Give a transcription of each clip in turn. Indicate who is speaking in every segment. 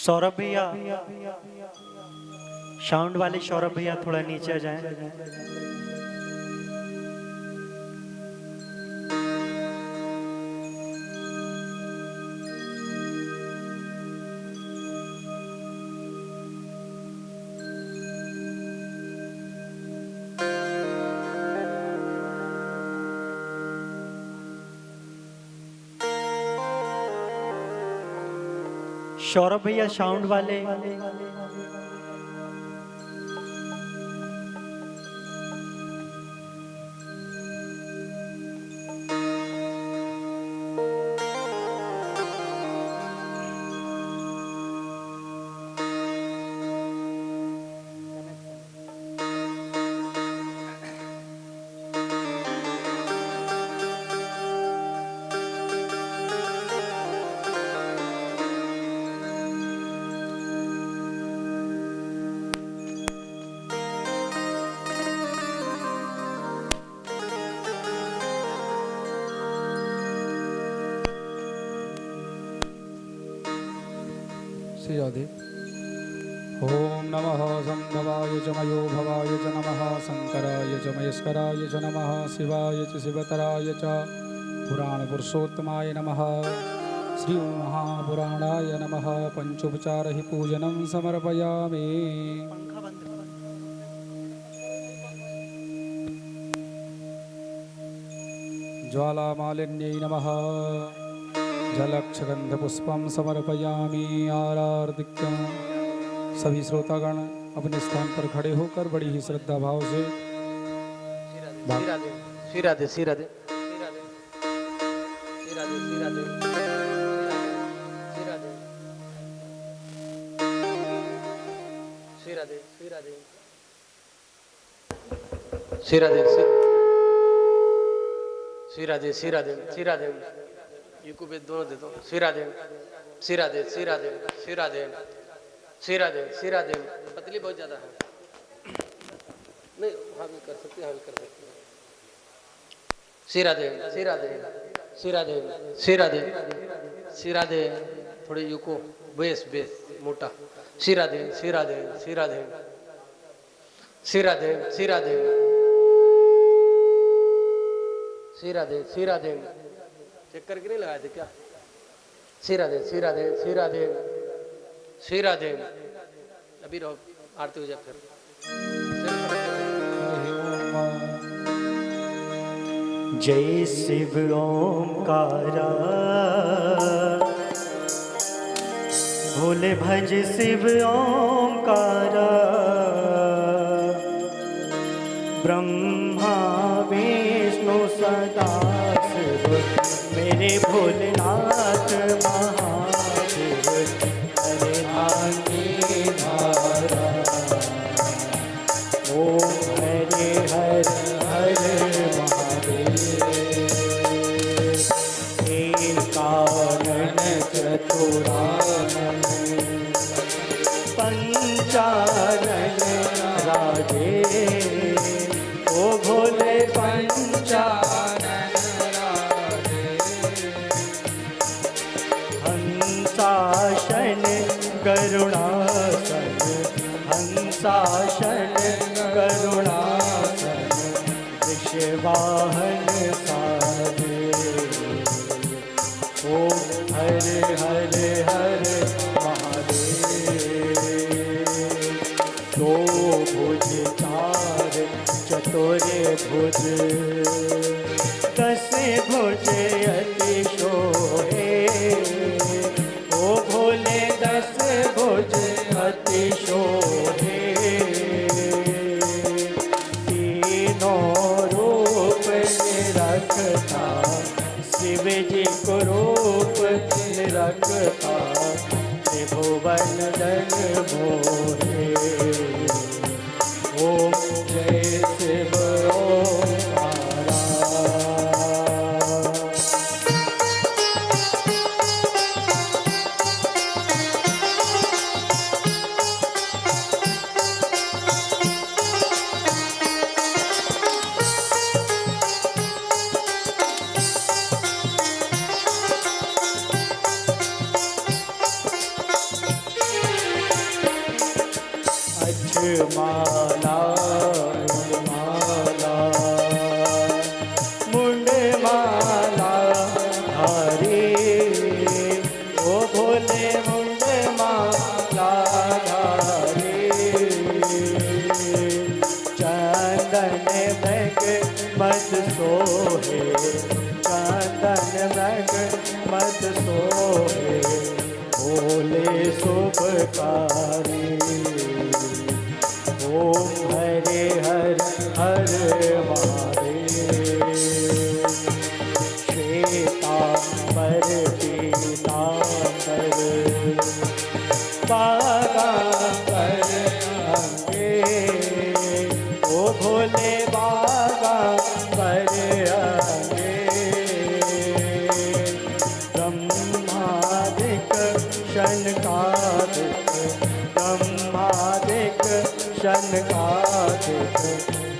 Speaker 1: सौरभ भैया, साउंड वाले सौरभ भैया थोड़ा नीचे आ जाएं। सौरभ भैया साउंड वाले,
Speaker 2: श्री राधे। ओम नमः संभवाय च मयो भवाय च नमः शंकराय च महेश्वराय च नमः शिवाय च शिवतराय च पुराण पुरुषोत्तमाय नमः श्री महापुराणाय नमः पंचोपचार ही पूजनं समर्पयामि। ज्वालामालिन्यै नमः जलक्षगंधपुष्पं समर्पयामि आरार्दिक्यं। सभी श्रोतागण अपने स्थान पर खड़े होकर बड़ी ही श्रद्धा भाव से
Speaker 3: श्री राधे श्री राधे श्री राधे श्री राधे श्री राधे श्री राधे श्री राधे श्री राधे श्री राधे श्री राधे श्री राधे युको पे दोनों दे दो। श्री राधे श्री राधे श्री राधे श्री राधे श्री राधे श्री राधे। पतली बहुत ज्यादा है, नहीं हाँ भी कर सकते, हाँ भी कर सकते। श्री राधे श्री राधे श्री राधे श्री राधे श्री राधे। थोड़ी युको बेस बेस मोटा। श्री राधे श्री राधे श्री राधे श्री राधे श्री राधे श्री राधे श्री राधे। चेक करके नहीं लगाए थे क्या? श्री राधे श्री राधे श्री राधे श्री राधे। अभी रहो, आरती हो जाए फिर।
Speaker 1: जय शिव ओमकारा, भोले भज शिव ओमकारा। ब्रह्मा विष्णु सदा शिव, मेरे भोलेनाथ महादेव। हरे भांगे धारा, ओम हरे हर हर महादेव। एकानन चतुरानन, पंचानन राधे। ओ भोले पंचानन राधे। हंसाशन करुणासन, हंसाशन करुणासन। विषवाहन साधे, ओम हरे हरे हरे महादेव। दो भुज चार चतुरे भुज, दस भुज अति शोभे। ओ भोले दस भुज अति शोभे। तीनों रूप निरखता, शिव जी को रूप निरखता। त्रिभुवन धन मोहे, ओम जय शिव ओंकारा। मुंडमाला माला मुंडमाला धारी ओ भोले मुंडमाला धारी चंदन मृग मत सोहे चंदन मृग मत सोहे भोले शुभकारी ओम हरे हर हर महादेव श्वेतांबर पीतांबर बागांबर अंगे ओ भोले बागांबर अंगे ब्रह्मादिक शनकादिक ब्रह्मादिक शनकादिक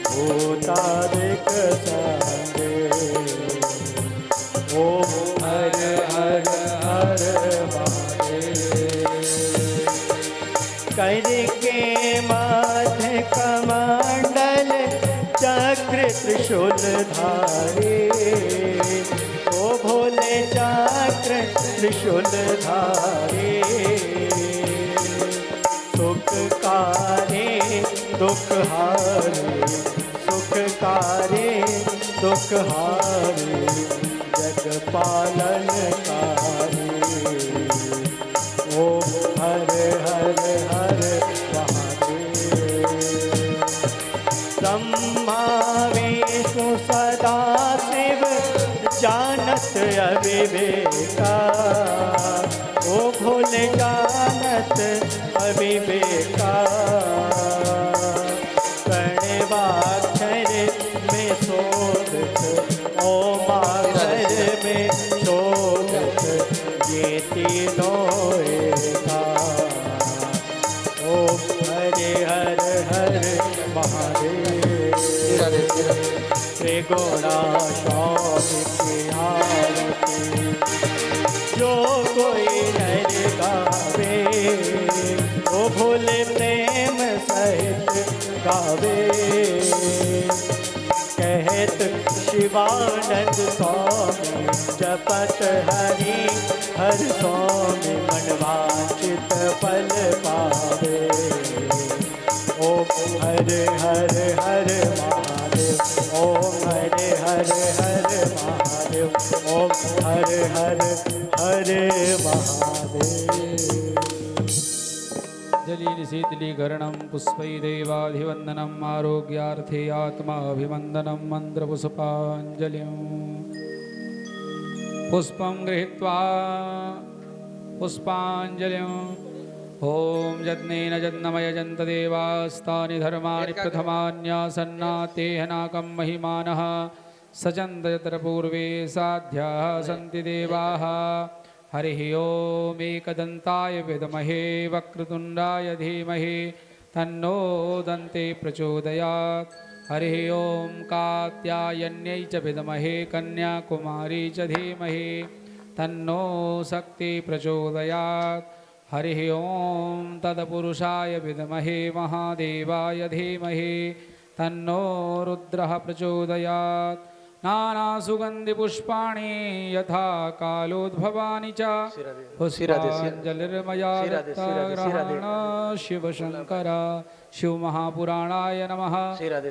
Speaker 1: भूतादिक संगे ओम हर हर हर महादेव करके माथ कमंडल चक्र त्रिशूल धारे ओ भोले चक्र त्रिशूल धारे सुख कारे दुख हारे सुख कारे दुख हारे जग पालन कारे ओम हर हर हर महादेव ब्रह्मा विष्णु सदा शिव जानत अविवेका ओ भोले जानत अविवेका प्रणवाक्षर में शोभित ओमाक्षर में शोभित ये तीनों एका ओम हरे हर हर महादेव त्रिगुणा स्वामी की आरती जो कोई नर गावे वो भोले प्रेम सहित गावे कहत शिवानंद स्वामी जपत हरि हर स्वामी मनवांचित फल पावे ओम हरे हर हर महादेव ओम हरे हर हर महादेव ओम हरे हर हर महादेव
Speaker 2: जलील शीतलीकरणं पुष्पैदेवाभिवन्दनम् आरोग्यार्थे आत्माभिवन्दनं मन्त्रपुष्पाञ्जलिं पुष्पं गृहीत्वा पुष्पाञ्जलिं ॐ यज्ञेन यज्ञमयजन्त देवास्तानि धर्माणि प्रथमान्यासन्नातेहनाकं महिमानः सचन्त यत्र पूर्वे साध्याः सन्ति देवाः हरिः ॐ एकदन्ताय विद्महे वक्रतुण्डाय धीमहि तन्नो दन्ते प्रचोदयात् हरिः ॐ कात्यायन्यै च विद्महे कन्याकुमारी च धीमहि तन्नो शक्ति प्रचोदयात् हरिः ॐ तत्पुरुषाय विद्महे महादेवाय धीमहि तन्नो रुद्रः प्रचोदयात् नानासुगन्धिपुष्पाणि यथा कालोद्भवानि च पुष्पाञ्जलिर्मया दत्तग्रहण शिवशङ्कर शिवमहापुराणाय नमः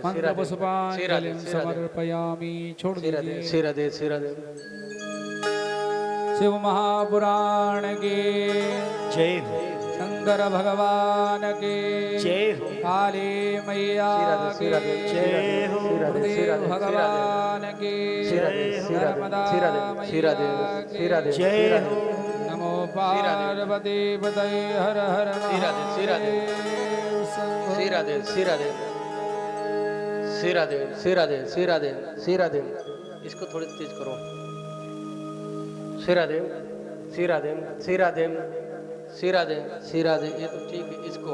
Speaker 2: मन्त्रपुष्पाञ्जलिं समर्पयामि छोड़ दीजिए शिव महापुराण के
Speaker 1: जय हो
Speaker 2: शंकर भगवान के
Speaker 1: जय हो
Speaker 2: काली मैया के
Speaker 1: जय हो
Speaker 2: गुरुदेव भगवान के नर्मदा मैया के
Speaker 1: जय हो
Speaker 2: नमो पार्वती पतये हर हर
Speaker 3: महादेव। इसको थोड़ी तेज करो। सिरादेव सिरादेव सिरादेव सिरादेव सिरादेव, ये तो ठीक है। इसको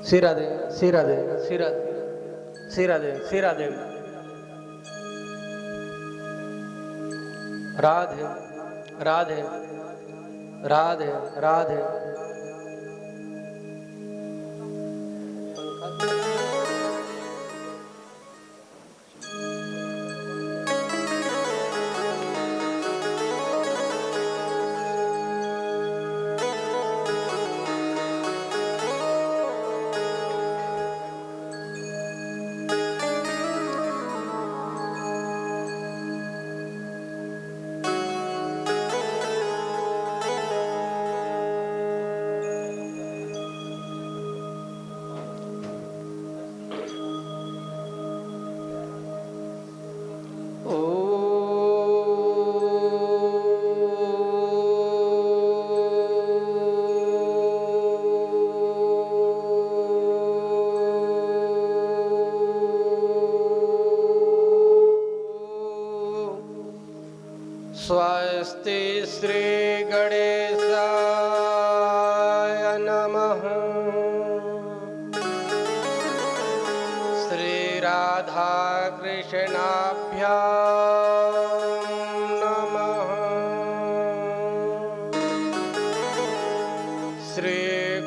Speaker 3: सिरादेव सिरादेव सिरादेव सिरादेव सिरादेव राधे राधे राधे राधे स्वस्ति श्री गणेशाय नमः। श्री राधा कृष्णाभ्यां नमः। श्री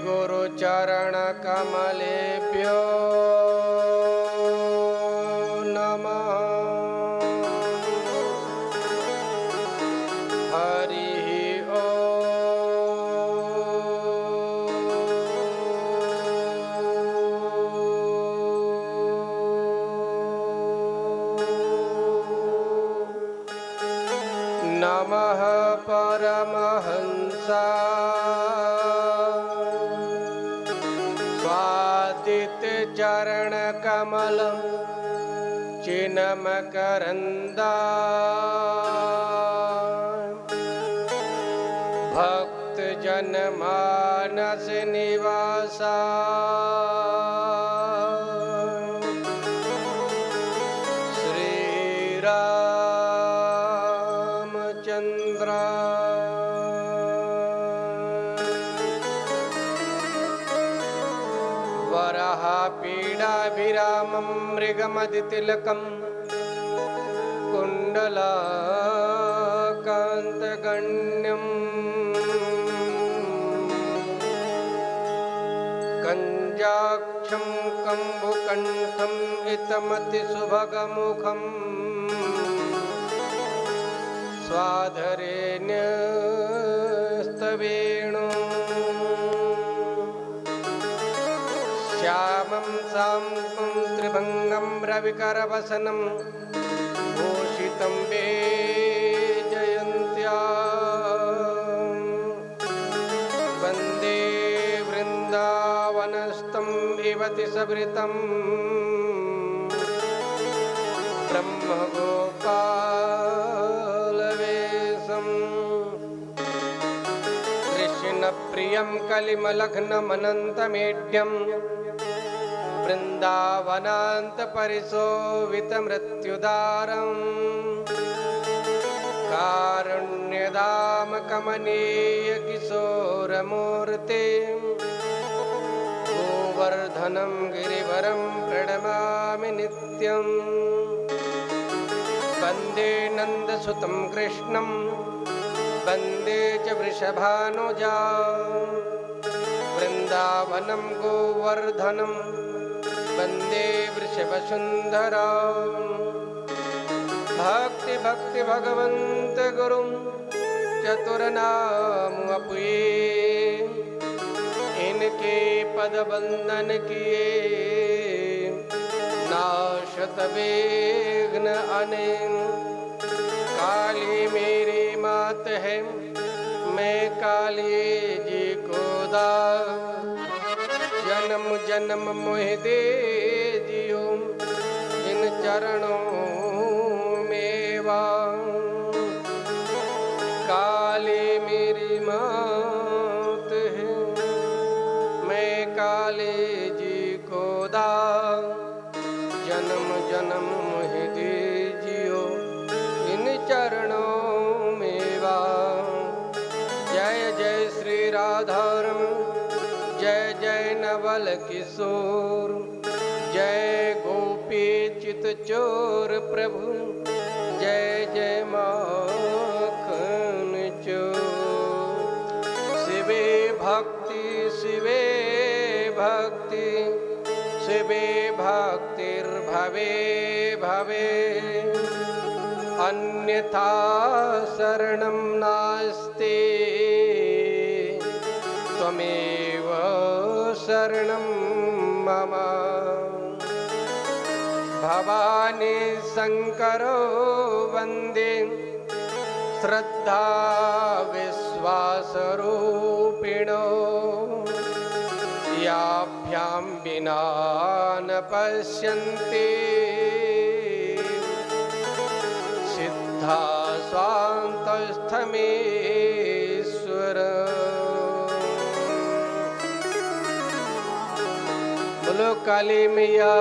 Speaker 3: गुरुचरण कमलेभ्यो नमः। हरि नमः परमहंसाय स्वादित चरण कमलं चिन्मकरन्दाय भक्त जन मानस निवासाय श्री रामचंद्र वराहपीडाभिरामं मृगमदितिलकं कुण्डलाकान्तगण्यं कञ्जाक्षं कम्बुकण्ठं हितमतिसुभगमुखं स्वाधरे न्यस्तवेणुं श्यामं साम्बं त्रिभङ्गं रविकरवसनं भूषितं वैजयन्त्या वन्दे वृन्दावनस्थं इवति सवृतं ब्रह्मगोपालवेशम् कृष्णप्रियं कलिमलघ्नमनन्तमेढ्यं वृन्दावनान्तपरिशोभितमृत्युदारम् कारुण्यधामकमनीयकिशोरमूर्ते गोवर्धनं गिरिवरं प्रणमामि नित्यम् वन्दे नन्दसुतं कृष्णं वन्दे च वृषभानुजा वृन्दावनं गोवर्धनं वन्दे वृषभसुन्दरा भक्ति भक्ति भगवन्त गुरुं चतुरनामुपये इनके पद बंदन किए नाशत विघ्न अनेन। काली मेरी मात है मैं काली जी को दास जन्म जन्म मोह दे जियो इन चरणों में वास। काली मेरी मात है मैं काली जी को दास जन्म जन्म मोह दे जियो इन चरणों में वास। जय जय श्री राधारम जय जय नवल किशोर जय गोपी चित चोर प्रभु जय जय माखन चोर। शिवे भक्ति शिवे भक्ति शिवे भक्तिर्भवे भवे अन्यथा शरणं नास्ति त्वमेव शरणं मम। भवानी शंकरो वन्दे श्रद्धा विश्वासरूपिणो याभ्यां विना न पश्यन्ति सिद्धा स्वान्तस्थमेश्वर। बोलो काली मैया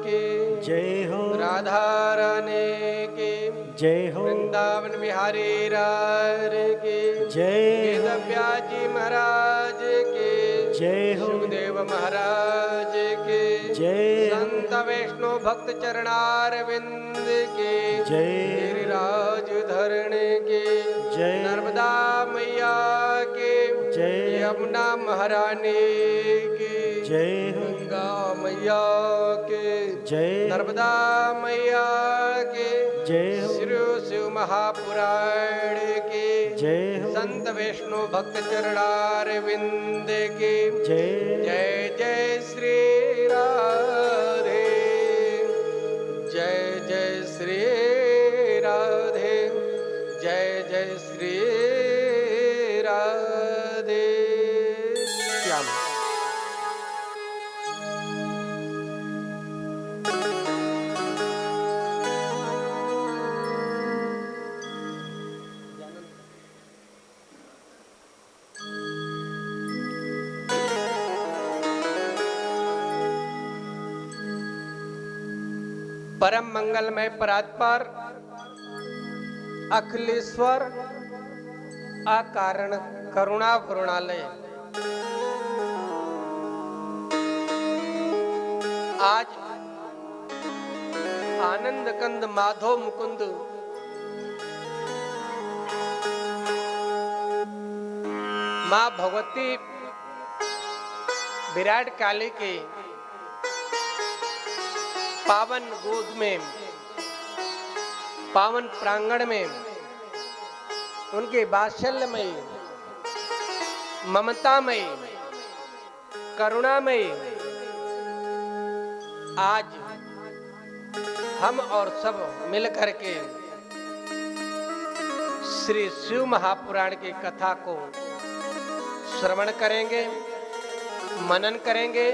Speaker 3: की
Speaker 1: जय हो
Speaker 3: राधा रानी की
Speaker 1: जय हो
Speaker 3: वृंदावन बिहारी राज के,
Speaker 1: जय हो
Speaker 3: वेद व्यास जी महाराज के,
Speaker 1: जय हो
Speaker 3: सुखदेव महाराज के,
Speaker 1: जय हो
Speaker 3: संत वैष्णव भक्त चरणारविंद के,
Speaker 1: जय
Speaker 3: गिरिराज धरण के,
Speaker 1: जय
Speaker 3: नर्मदा मैया के,
Speaker 1: जय
Speaker 3: यमुना महारानी की,
Speaker 1: जय हो
Speaker 3: गंगा मैया के,
Speaker 1: जय
Speaker 3: नर्मदा मैया के,
Speaker 1: जय हो
Speaker 3: श्री शिव महापुराण के,
Speaker 1: जय हो
Speaker 3: संत वैष्णव भक्त चरणारविंद के,
Speaker 1: जय
Speaker 3: जय जय श्री राधे, जय जय श्री राधे, जय जय श्री राधे। श्याम परम मंगलमय परात्पर अखिलेश्वर अकारण करुणा वरुणालय आज आनंद कंद माधव मुकुंद माँ भगवती विराट काली के पावन गोद में, पावन प्रांगण में, उनके वात्सल्यमय, ममतामय, करुणामय आज हम और सब मिलकर के श्री शिव महापुराण की कथा को श्रवण करेंगे, मनन करेंगे,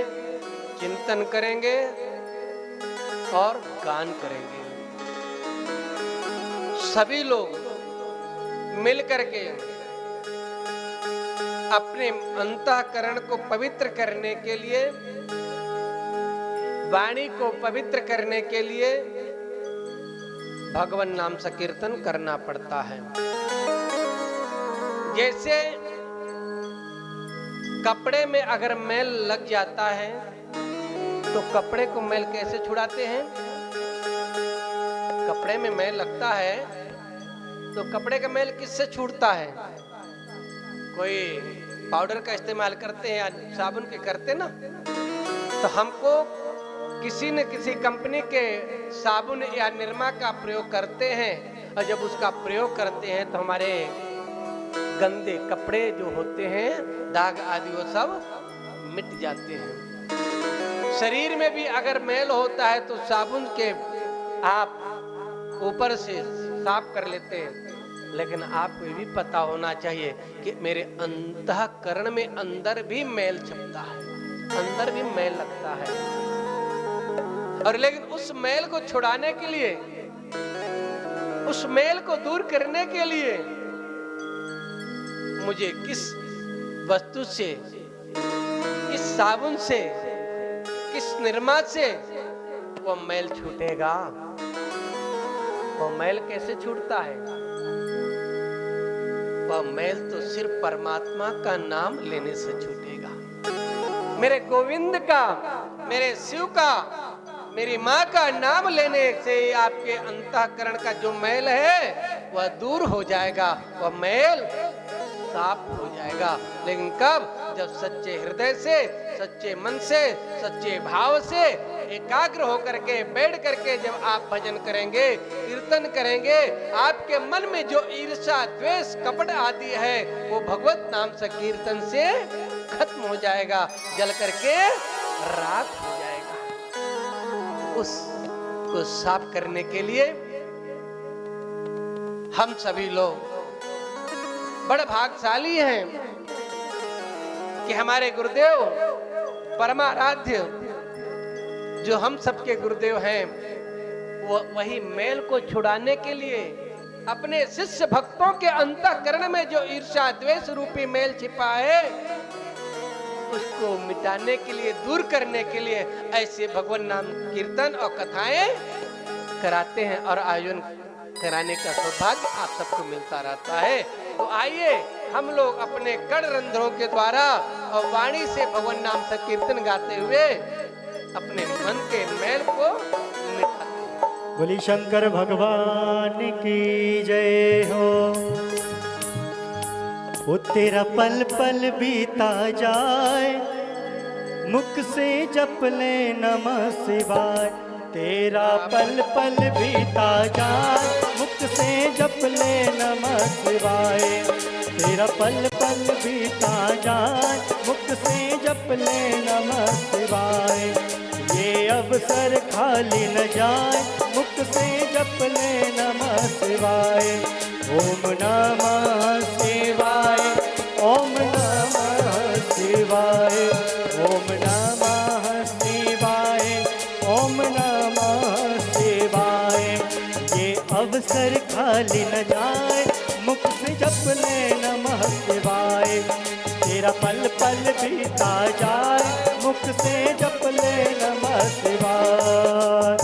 Speaker 3: चिंतन करेंगे और गान करेंगे। सभी लोग मिलकर के अपने अंतःकरण को पवित्र करने के लिए, वाणी को पवित्र करने के लिए भगवान नाम संकीर्तन करना पड़ता है। जैसे कपड़े में अगर मैल लग जाता है तो कपड़े को मैल कैसे छुड़ाते हैं? कपड़े में मैल लगता है तो कपड़े का मैल किससे छूटता है? कोई पाउडर का इस्तेमाल करते हैं या साबुन के करते ना, तो हमको किसी न किसी कंपनी के साबुन या निरमा का प्रयोग करते हैं, और जब उसका प्रयोग करते हैं तो हमारे गंदे कपड़े जो होते हैं, दाग आदि, वो सब मिट जाते हैं। शरीर में भी अगर मैल होता है तो साबुन के आप ऊपर से साफ कर लेते हैं, लेकिन आपको ये भी पता होना चाहिए कि मेरे अंतःकरण में अंदर भी मैल छपता है, अंदर भी मैल लगता है। और लेकिन उस मैल को छुड़ाने के लिए, उस मैल को दूर करने के लिए मुझे किस वस्तु से, किस साबुन से, किस निरमा से वो मैल छूटेगा? वो मैल कैसे छूटता है? वह मैल तो सिर्फ परमात्मा का नाम लेने से छूटेगा। मेरे गोविंद का, मेरे शिव का, मेरी माँ का नाम लेने से आपके अंतःकरण का जो मैल है वह दूर हो जाएगा, वह मैल साफ हो जाएगा। लेकिन कब? जब सच्चे हृदय से, सच्चे मन से, सच्चे भाव से एकाग्र होकर के बैठ करके जब आप भजन करेंगे, कीर्तन करेंगे, आपके मन में जो ईर्ष्या, द्वेष, कपट आदि है वो भगवत नाम से कीर्तन से खत्म हो जाएगा, जल करके राख हो जाएगा। उसको साफ करने के लिए हम सभी लोग बड़े भाग्यशाली हैं कि हमारे गुरुदेव परमाराध्य जो हम सबके गुरुदेव हैं, वो वही मैल को छुड़ाने के लिए अपने शिष्य भक्तों के अंतःकरण में जो ईर्ष्या द्वेष रूपी मैल छिपा है उसको मिटाने के लिए, दूर करने के लिए ऐसे भगवान नाम कीर्तन और कथाएं कराते हैं और आयोजन कराने का सौभाग्य आप सबको मिलता रहता है। तो आइए हम लोग अपने कड़ रंध्रों के द्वारा और वाणी से भगवान नाम संकीर्तन गाते हुए अपने मन के मैल को मिटाते हैं।
Speaker 1: बोली शंकर भगवान की जय हो। वो तेरा पल पल बीता जाए, मुख से जप ले नमः शिवाय। तेरा पल पल बीता जाए, मुख से जप ले नमः शिवाय। तेरा पल पल बीता जाए, मुख से जप ले नमः शिवाय। ये अवसर खाली न जाए, मुख से जप ले नमः शिवाय। ओम नमः शिवाय, ओम नमः शिवाय, ओम नमः शिवाय, ओम नमः शिवाय। ये अवसर खाली न जाए, मुख से जप ले नमः शिवाय। तेरा पल पल बीता जाए, मुख से जप ले नमः शिवाय।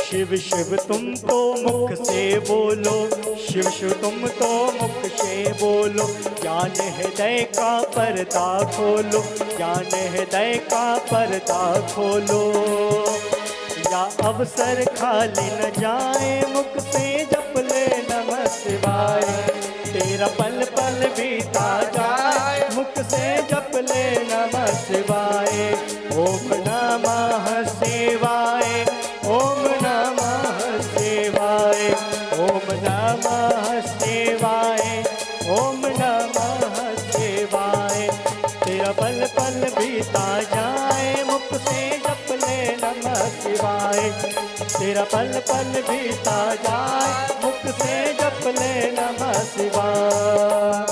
Speaker 1: शिव शिव तुम तो मुख से बोलो, शिव शिव तुम तो मुख से बोलो। ज्ञान हृदय का पर्दा खोलो, ज्ञान हृदय का पर्दा खोलो। या अवसर खाली न जाए, मुख से जप ले नमः शिवाय। तेरा पल पल बीता जाए, मुख से जप ले नमः शिवाय। ओम नमः शिवाय, ओम नमः शिवाय, ओम नमः शिवाय, ओम नमः शिवाय। तेरा पल पल बीता जाए, मुख से जप ले नमः शिवाय। तेरा पल पल बीता जाए, मुख से जप ले नमः शिवाय।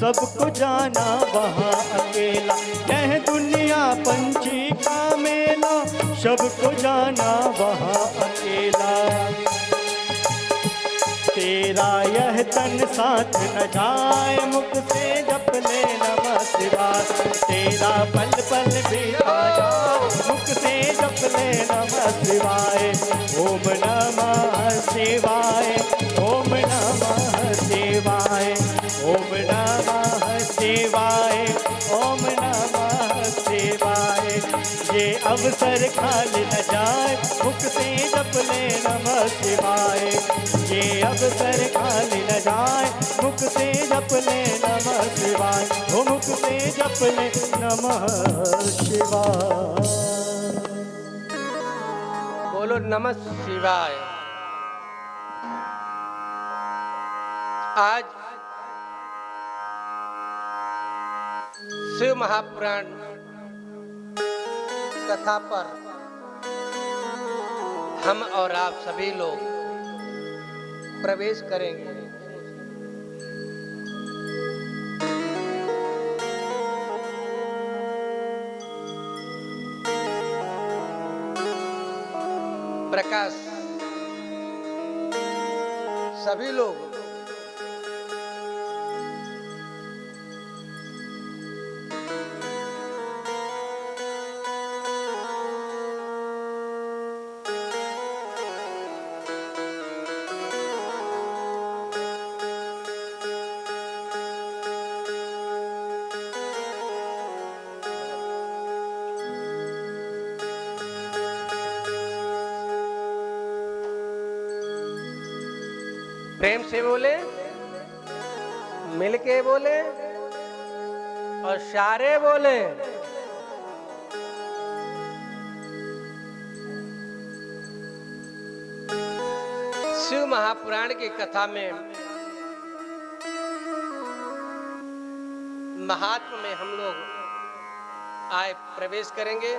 Speaker 1: सबको जाना वहाँ अकेला। यह दुनिया पंछी का मेला, सबको जाना वहाँ अकेला। तेरा यह तन साथ न जाए, मुख से जप ले नमः शिवाय। तेरा पल पल बीता जाए, मुख से जप ले नमः शिवाय। ओम नमः शिवाय, ओम नमः शिवाय, ओम नमः शिवाय, ओम नमः शिवाय। ये अवसर खाली न जाए, मुख से जप ले नमः शिवाय। ये अवसर खाली न जाए, मुख से जप ले नमः शिवाय। ओ मुख से जप ले नमः शिवाय।
Speaker 3: बोलो नमः शिवाय। आज शिव महापुराण कथा पर हम और आप सभी लोग प्रवेश करेंगे। प्रकाश सभी लोग प्रेम से बोले, मिलके बोले, और सारे बोले शिव महापुराण की कथा में महात्म में हम लोग आए प्रवेश करेंगे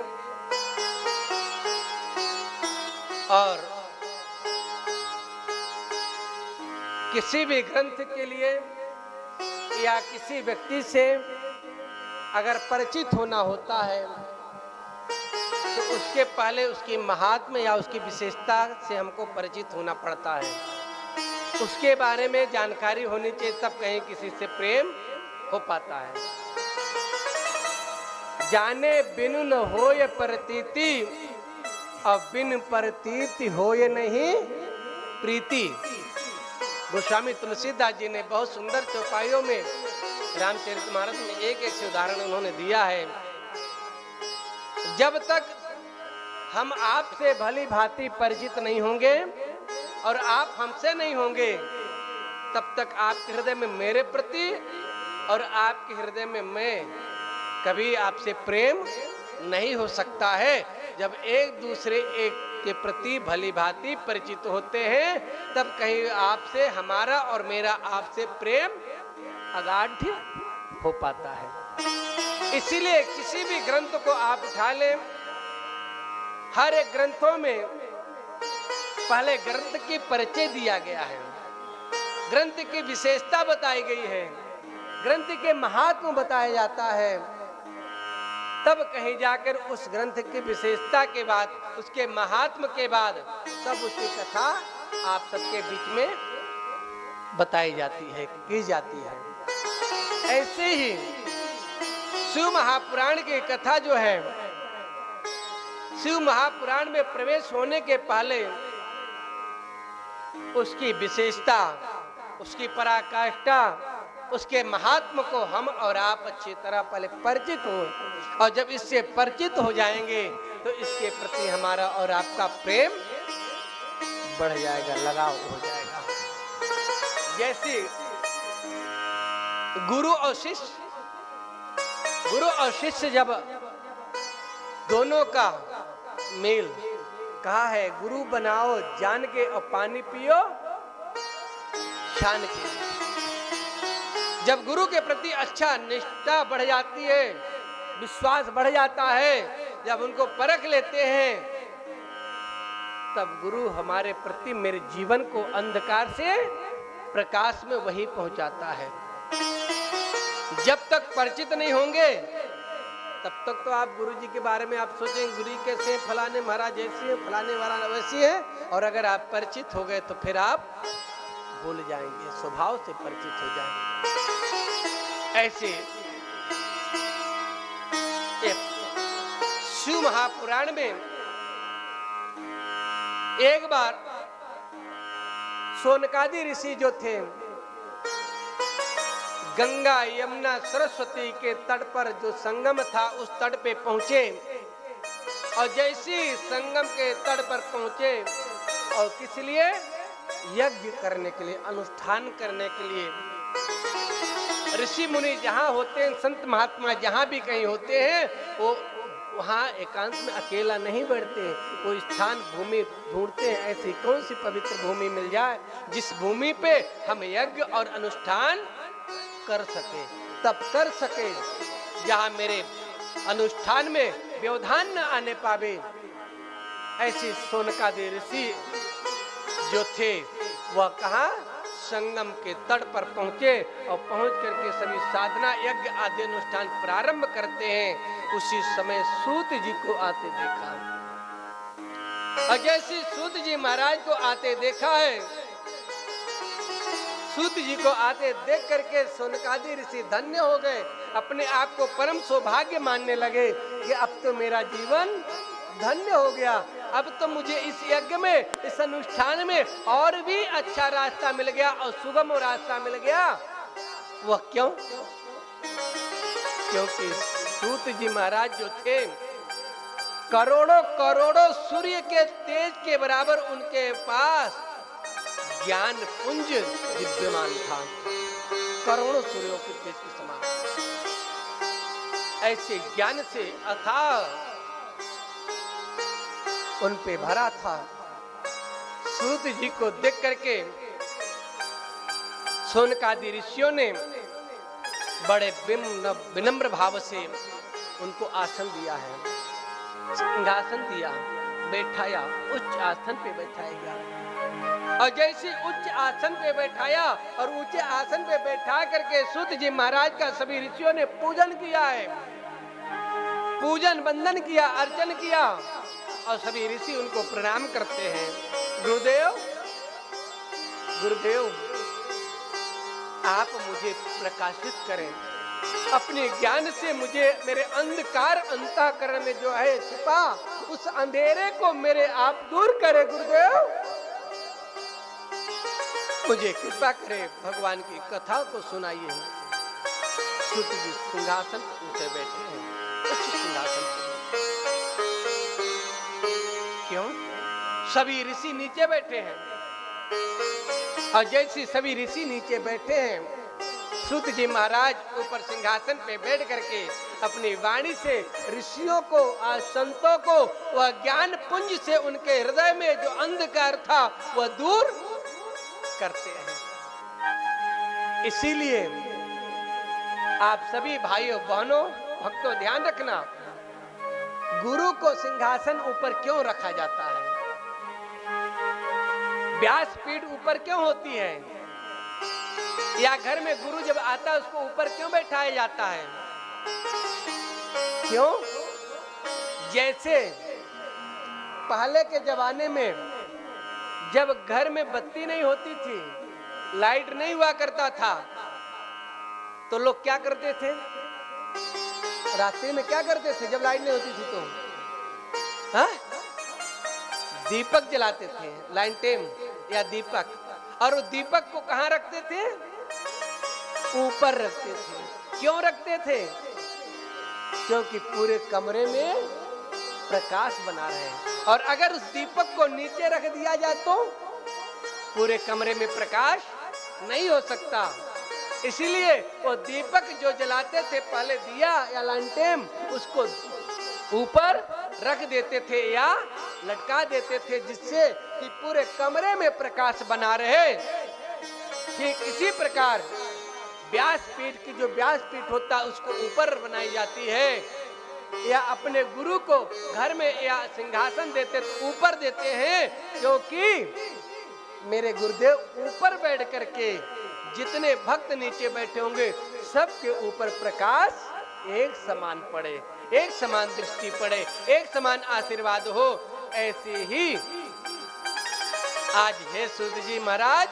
Speaker 3: और किसी भी ग्रंथ के लिए या किसी व्यक्ति से अगर परिचित होना होता है तो उसके पहले उसकी महात्म या उसकी विशेषता से हमको परिचित होना पड़ता है, उसके बारे में जानकारी होनी चाहिए, तब कहीं किसी से प्रेम हो पाता है। जाने बिनु न होय प्रतीति और बिन प्रतीति होय नहीं प्रीति। गोस्वामी तुलसीदास जी ने बहुत सुंदर चौपाइयों में रामचरितमानस में एक से उदाहरण उन्होंने दिया है। जब तक हम आपसे भली भांति परिचित नहीं होंगे और आप हमसे नहीं होंगे, तब तक आपके हृदय में मेरे प्रति और आपके हृदय में मैं कभी आपसे प्रेम नहीं हो सकता है। जब एक दूसरे एक के प्रति भली भांति परिचित होते हैं, तब कहीं आपसे हमारा और मेरा आपसे प्रेम अगाढ़ हो पाता है। इसीलिए किसी भी ग्रंथ को आप उठा लें, हर एक ग्रंथों में पहले ग्रंथ की परिचय दिया गया है, ग्रंथ की विशेषता बताई गई है, ग्रंथ के महात्म बताया जाता है। तब कहीं जाकर उस ग्रंथ की विशेषता के बाद, उसके महात्म के बाद, तब उसकी कथा आप सबके बीच में बताई जाती है, की जाती है। ऐसे ही शिव महापुराण की कथा जो है, शिव महापुराण में प्रवेश होने के पहले उसकी विशेषता, उसकी पराकाष्ठा, उसके महात्म को हम और आप अच्छी तरह पहले परिचित हो, और जब इससे परिचित हो जाएंगे तो इसके प्रति हमारा और आपका प्रेम बढ़ जाएगा, लगाव हो जाएगा। जैसे गुरु और शिष्य जब दोनों का मेल, कहा है गुरु बनाओ जान के और पानी पियो छान के। जब गुरु के प्रति अच्छा निष्ठा बढ़ जाती है, विश्वास बढ़ जाता है, जब उनको परख लेते हैं, तब गुरु हमारे प्रति मेरे जीवन को अंधकार से प्रकाश में वही पहुंचाता है। जब तक परिचित नहीं होंगे तब तक तो आप गुरु जी के बारे में आप सोचेंगे गुरु जी कैसे हैं, फलाने महाराज ऐसी है, फलाने महाराज वैसी है, और अगर आप परिचित हो गए तो फिर आप भूल जाएंगे, स्वभाव से परिचित हो जाएंगे। ऐसे शिव महापुराण में एक बार सोनकादि ऋषि जो थे, गंगा यमुना सरस्वती के तट पर जो संगम था उस तट पे पहुंचे, और जैसी संगम के तट पर पहुंचे और किस लिए, यज्ञ करने के लिए, अनुष्ठान करने के लिए। ऋषि मुनि जहां होते हैं, संत महात्मा जहां भी कहीं होते हैं, वो वहां एकांत में अकेला नहीं बैठते, कोई स्थान भूमि ढूंढते हैं, ऐसी कौन सी पवित्र भूमि मिल जाए जिस भूमि पे हम यज्ञ और अनुष्ठान कर सके, तब कर सके जहां मेरे अनुष्ठान में व्यवधान न आने पावे। ऐसे सोनकादि ऋषि जो थे वह कहा, संगम के तट पर पहुंचे, और पहुंच करके सभी साधना यज्ञ आदि अनुष्ठान प्रारंभ करते हैं। उसी समय सूत जी को आते देखा, और जैसे सूत जी महाराज को आते देखा है, सूत जी को आते देख करके सोनकादि ऋषि धन्य हो गए, अपने आप को परम सौभाग्य मानने लगे कि अब तो मेरा जीवन धन्य हो गया, अब तो मुझे इस यज्ञ में, इस अनुष्ठान में और भी अच्छा रास्ता मिल गया और सुगम रास्ता मिल गया। वह क्यों? क्योंकि सूत जी महाराज जो थे, करोड़ों करोड़ों सूर्य के तेज के बराबर उनके पास ज्ञान पुंज विद्यमान था, करोड़ों सूर्यों के तेज के समान। ऐसे ज्ञान से अथाह उन पे भरा था। सूत जी को देख करके सोनकादि ऋषियों ने बड़े विनम्र भाव से उनको आसन दिया है, सिंहासन दिया, बैठाया, उच्च आसन पे बैठाया गया। और जैसे उच्च आसन पे बैठाया और ऊंचे आसन पे बैठा करके सूत जी महाराज का सभी ऋषियों ने पूजन किया है, पूजन वंदन किया, अर्चन किया और सभी ऋषि उनको प्रणाम करते हैं। गुरुदेव, गुरुदेव आप मुझे प्रकाशित करें, अपने ज्ञान से मुझे मेरे अंधकार अंतःकरण में जो है छिपा उस अंधेरे को मेरे आप दूर करें। गुरुदेव मुझे कृपा करें, भगवान की कथा को सुनाइए। सूत जी सिंहासन पर ऊंचे बैठे हैं, उच्च सिंहासन पर। क्यों? सभी ऋषि नीचे बैठे हैं और जैसे सभी ऋषि नीचे बैठे हैं, सूत जी महाराज ऊपर सिंहासन पे बैठ करके अपनी वाणी से ऋषियों को और संतों को वह ज्ञान पुंज से उनके हृदय में जो अंधकार था वह दूर करते हैं। इसीलिए आप सभी भाइयों बहनों भक्तों ध्यान रखना, गुरु को सिंहासन ऊपर क्यों रखा जाता है, व्यासपीठ ऊपर क्यों होती है, या घर में गुरु जब आता है उसको ऊपर क्यों बैठाया जाता है? क्यों? जैसे पहले के जमाने में जब घर में बत्ती नहीं होती थी, लाइट नहीं हुआ करता था, तो लोग क्या करते थे? रात्रि में क्या करते थे जब लाइट नहीं होती थी तो? हाँ? दीपक जलाते थे, लैंटेन या दीपक। और वो दीपक को कहाँ रखते थे? ऊपर रखते थे। क्यों रखते थे? क्योंकि पूरे कमरे में प्रकाश बना रहे। और अगर उस दीपक को नीचे रख दिया जाए तो पूरे कमरे में प्रकाश नहीं हो सकता। इसीलिए वो दीपक जो जलाते थे पहले, दिया या लैंटेन, उसको ऊपर रख देते थे या लटका देते थे, जिससे कि पूरे कमरे में प्रकाश बना रहे। ठीक इसी प्रकार व्यासपीठ की जो व्यासपीठ होता है उसको ऊपर बनाई जाती है, या अपने गुरु को घर में या सिंहासन देते तो ऊपर देते हैं, क्योंकि मेरे गुरुदेव ऊपर बैठ करके जितने भक्त नीचे बैठे होंगे सबके ऊपर प्रकाश एक समान पड़े, एक समान दृष्टि पड़े, एक समान आशीर्वाद हो। ऐसे ही आज हे सूत जी महाराज,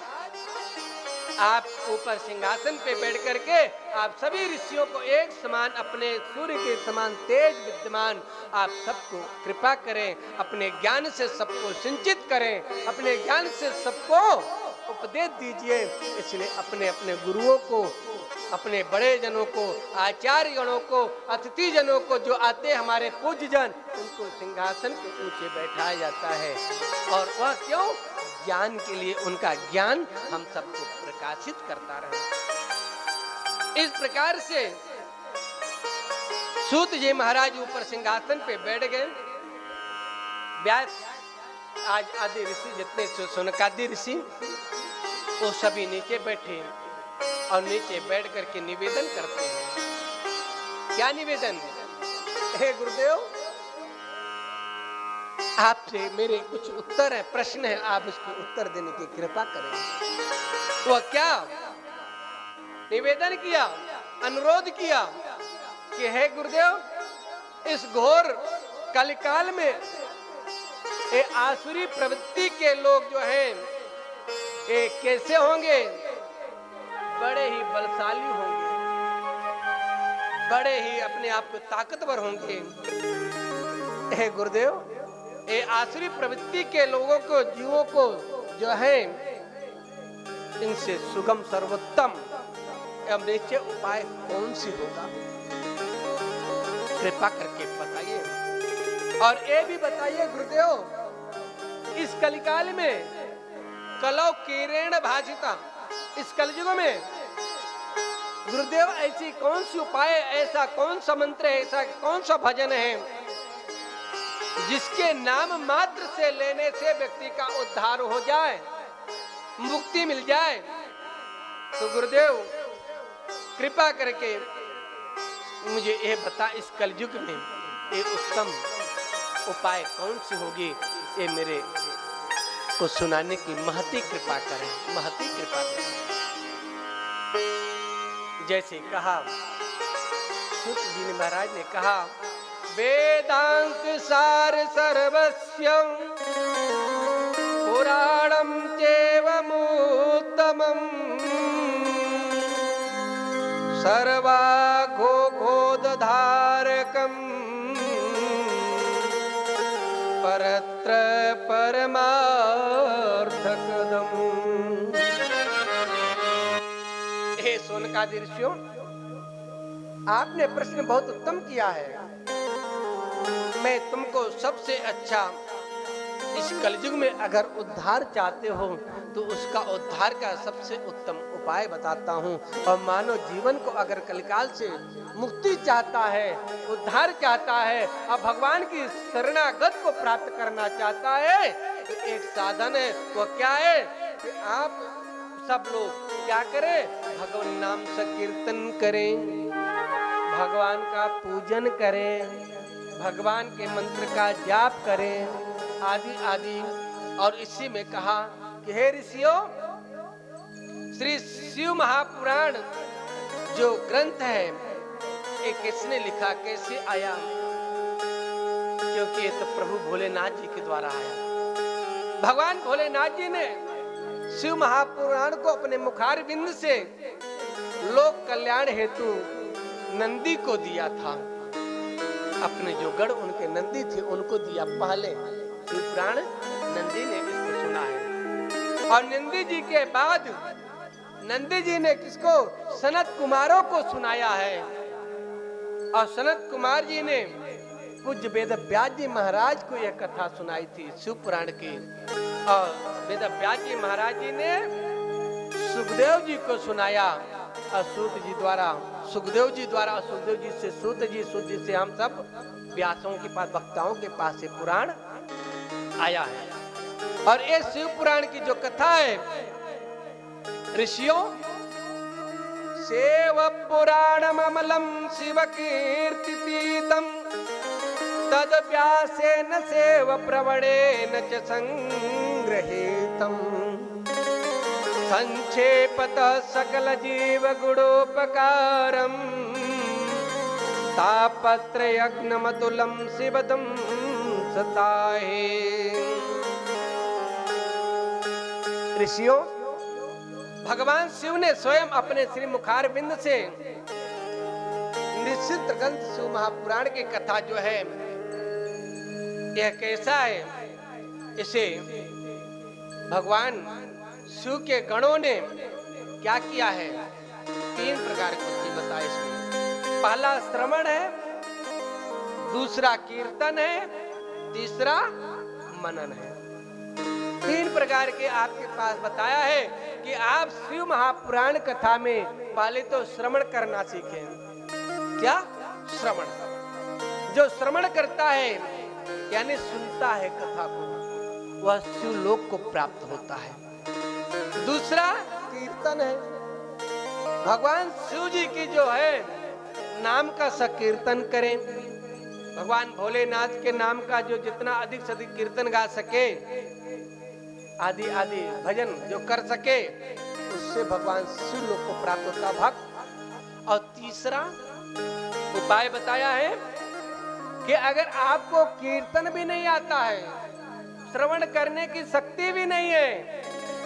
Speaker 3: आप ऊपर सिंहासन पे बैठ करके आप सभी ऋषियों को एक समान, अपने सूर्य के समान तेज विद्यमान आप सबको कृपा करें, अपने ज्ञान से सबको सिंचित करें, अपने ज्ञान से सबको उपदेश दीजिए। इसलिए अपने अपने गुरुओं को, अपने बड़े जनों को, आचार्य गणों को, अतिथि जनों को, जो आते हमारे पूज्य जन, उनको सिंहासन के ऊंचे बैठाया जाता है। और वह क्यों? ज्ञान के लिए, उनका ज्ञान हम सबको प्रकाशित करता रहे। इस प्रकार से सूत जी महाराज ऊपर सिंहासन पे बैठ गए। व्यास आज आदि ऋषि जितने सोनकादि ऋषि वो सभी नीचे बैठे और नीचे बैठ करके निवेदन करते हैं। क्या निवेदन? हे गुरुदेव, आपसे मेरे कुछ उत्तर है, प्रश्न है, आप उसके उत्तर देने की कृपा करें। वह क्या निवेदन किया, अनुरोध किया कि हे गुरुदेव, इस घोर कलिकाल में ये आसुरी प्रवृत्ति के लोग जो हैं ये कैसे होंगे? बड़े ही बलशाली होंगे, बड़े ही अपने आप को ताकतवर होंगे। हे गुरुदेव, ये आसुरी प्रवृत्ति के लोगों को, जीवों को जो है, इनसे सुगम सर्वोत्तम एवं निश्चय उपाय कौन सी होगा? कृपा करके बताइए। और ये भी बताइए गुरुदेव, इस कलिकाल में कलौ किरण भाषिता, इस कलयुग में गुरुदेव ऐसी कौन सी उपाय, ऐसा कौन सा मंत्र है, ऐसा कौन सा भजन है जिसके नाम मात्र से लेने से व्यक्ति का उद्धार हो जाए, मुक्ति मिल जाए? तो गुरुदेव कृपा करके मुझे ये बता, इस कलयुग में ये उत्तम उपाय कौन सी होगी, ये मेरे को सुनाने की महती कृपा करें, महती कृपा करें। जैसे कहा सूत जी ने, महाराज ने कहा, वेदांत सार सर्वस्य पुराणम चैवमुत्तमम् सर्वाघो घोदधारकम् परत्र परमार्थकदम्। हे सोनकादि ऋषियों, आपने प्रश्न बहुत उत्तम किया है। मैं तुमको सबसे अच्छा इस कलयुग में अगर उद्धार चाहते हो तो उसका उद्धार का सबसे उत्तम उपाय बताता हूँ। और मानव जीवन को अगर कलिकाल से मुक्ति चाहता है, उद्धार चाहता है और भगवान की शरणागत को प्राप्त करना चाहता है तो एक साधन है। वो क्या है कि आप सब लोग क्या करें? भगवान नाम संकीर्तन करें, भगवान का पूजन करें, भगवान के मंत्र का जाप करें, आदि आदि। और इसी में कहा कि हे ऋषियों, श्री शिव महापुराण जो ग्रंथ है ये किसने लिखा, कैसे आया? क्योंकि ये तो प्रभु भोलेनाथ जी के द्वारा आया। भगवान भोलेनाथ जी ने शिव महापुराण को अपने मुखार बिंद से लोक कल्याण हेतु नंदी को दिया था। अपने जो गढ़ उनके नंदी थे उनको दिया। पहले शिव पुराण नंदी ने इसको सुना है और नंदी जी के बाद नंदी जी ने किसको? सनत कुमारों को सुनाया है। और सनत कुमार जी ने पूज्य वेद व्यास जी महाराज को यह कथा सुनाई थी शिव पुराण की। और वेद व्यास जी महाराज जी ने सुखदेव जी को सुनाया और सूत जी द्वारा, सुखदेव जी द्वारा, सुखदेव जी से सूत जी, सूत जी से हम सब व्यासों के पास, वक्ताओं के पास से पुराण आया है। और ये शिव पुराण की जो कथा है ऋषियों, सेव पुराणम अमलम शिव कीर्तितीतम तद व्यासेन सेव प्रवणेन च संग्रहीतम संक्षेपत सकल जीव गुणोपकारम तापत्रयग्नमतुलम शिवदम सताहे। ऋषियों, भगवान शिव ने स्वयं अपने श्री मुखार बिंद से निश्चित ग्रंथ शिव महापुराण की कथा जो है यह कैसा है, इसे भगवान शिव के गणों ने क्या किया है? 3 प्रकार की चीज बताए इसमें। पहला श्रवण है, दूसरा कीर्तन है, तीसरा मनन है। 3 प्रकार के आपके पास बताया है कि आप शिव महापुराण कथा में पहले तो श्रवण करना सीखें। क्या? श्रवण। जो श्रवण करता है यानी सुनता है कथा को, वह शिव लोक को प्राप्त होता है। दूसरा कीर्तन है। भगवान शिव जी की जो है नाम का संकीर्तन करें। भगवान भोलेनाथ के नाम का जो जितना अधिक से अधिक कीर्तन गा सके, आदि आदि भजन जो कर सके, उससे भगवान शिव लोक को प्राप्त होता भक्त। और तीसरा उपाय बताया है कि अगर आपको कीर्तन भी नहीं आता है, श्रवण करने की शक्ति भी नहीं है,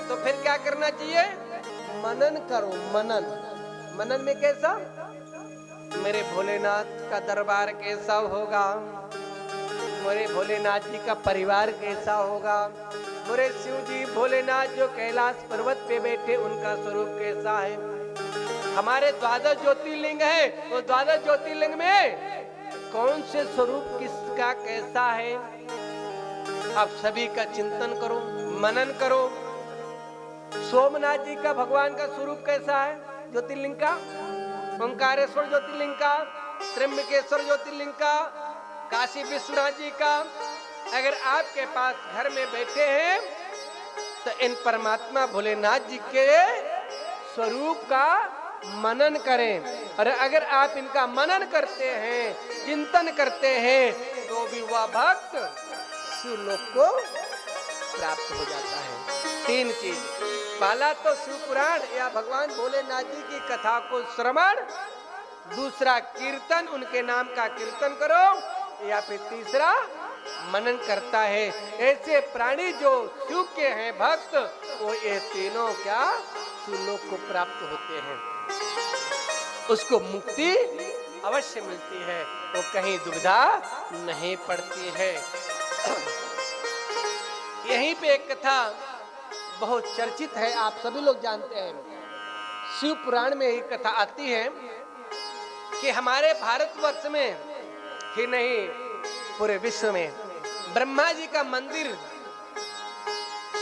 Speaker 3: तो फिर क्या करना चाहिए? मनन करो। मनन। मनन में कैसा? मेरे भोलेनाथ का दरबार कैसा होगा, मेरे भोलेनाथ जी का परिवार कैसा होगा, मेरे शिव जी भोलेनाथ जो कैलाश पर्वत पे बैठे उनका स्वरूप कैसा है, हमारे 12 ज्योतिर्लिंग है, वो 12 ज्योतिर्लिंग में कौन से स्वरूप किसका कैसा है, आप सभी का चिंतन करो, मनन करो। सोमनाथ जी का भगवान का स्वरूप कैसा है ज्योतिर्लिंग का, ओंकारेश्वर ज्योतिर्लिंग का, त्र्यंबकेश्वर ज्योतिर्लिंग का, काशी विश्वनाथ जी का अगर आपके पास घर में बैठे हैं तो इन परमात्मा भोलेनाथ जी के स्वरूप का मनन करें। और अगर आप इनका मनन करते हैं, चिंतन करते हैं, तो भी वह भक्त शिवलोक को प्राप्त हो जाता है। तीन चीज, पहला तो शिव पुराण या भगवान भोलेनाथ जी की कथा को श्रवण, दूसरा कीर्तन, उनके नाम का कीर्तन करो, या फिर तीसरा मनन करता है। ऐसे प्राणी जो शिव के हैं भक्त, वो ये तीनों क्या शिवलोक को प्राप्त होते हैं, उसको मुक्ति अवश्य मिलती है, वो कहीं दुविधा नहीं पड़ती है। यहीं पे एक कथा बहुत चर्चित है, आप सभी लोग जानते हैं। शिव पुराण में एक कथा आती है कि हमारे भारतवर्ष में ही नहीं पूरे विश्व में ब्रह्मा जी का मंदिर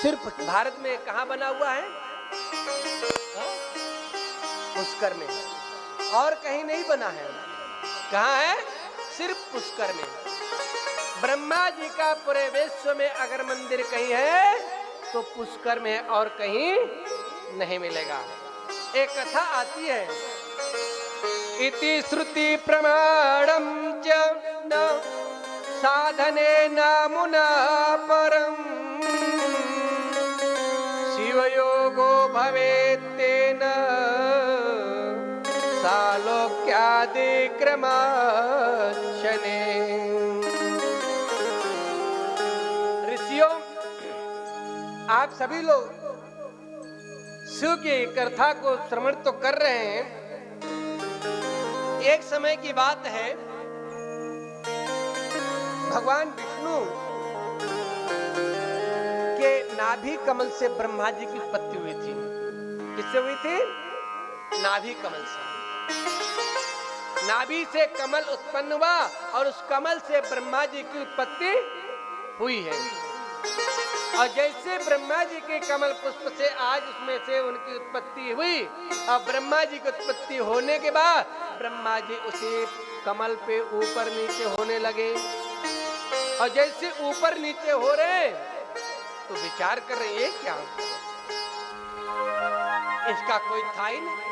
Speaker 3: सिर्फ भारत में कहाँ बना हुआ है? पुष्कर में, और कहीं नहीं बना है। कहाँ है? सिर्फ पुष्कर में। ब्रह्मा जी का पूरे विश्व में अगर मंदिर कहीं है तो पुष्कर में है, और कहीं नहीं मिलेगा। एक कथा आती है, इति श्रुति प्रमाणम च न साधने नामुना परम शिवयोगो भवेत्तेन सालोक्यादि क्रमाशने। ऋषियों, आप सभी लोग शिव की कथा को श्रवण तो कर रहे हैं। एक समय की बात है, भगवान विष्णु के नाभि कमल से ब्रह्मा जी की उत्पत्ति हुई थी। किससे हुई थी? नाभि कमल से। नाभि से कमल उत्पन्न हुआ और उस कमल से ब्रह्मा जी की उत्पत्ति हुई है। और जैसे ब्रह्मा जी के कमल पुष्प से आज उसमें से उनकी उत्पत्ति हुई, और ब्रह्मा जी की उत्पत्ति होने के बाद ब्रह्मा जी उसी कमल पे ऊपर नीचे होने लगे। और जैसे ऊपर नीचे हो रहे तो विचार कर रहे हैं क्या, इसका कोई था ही नहीं।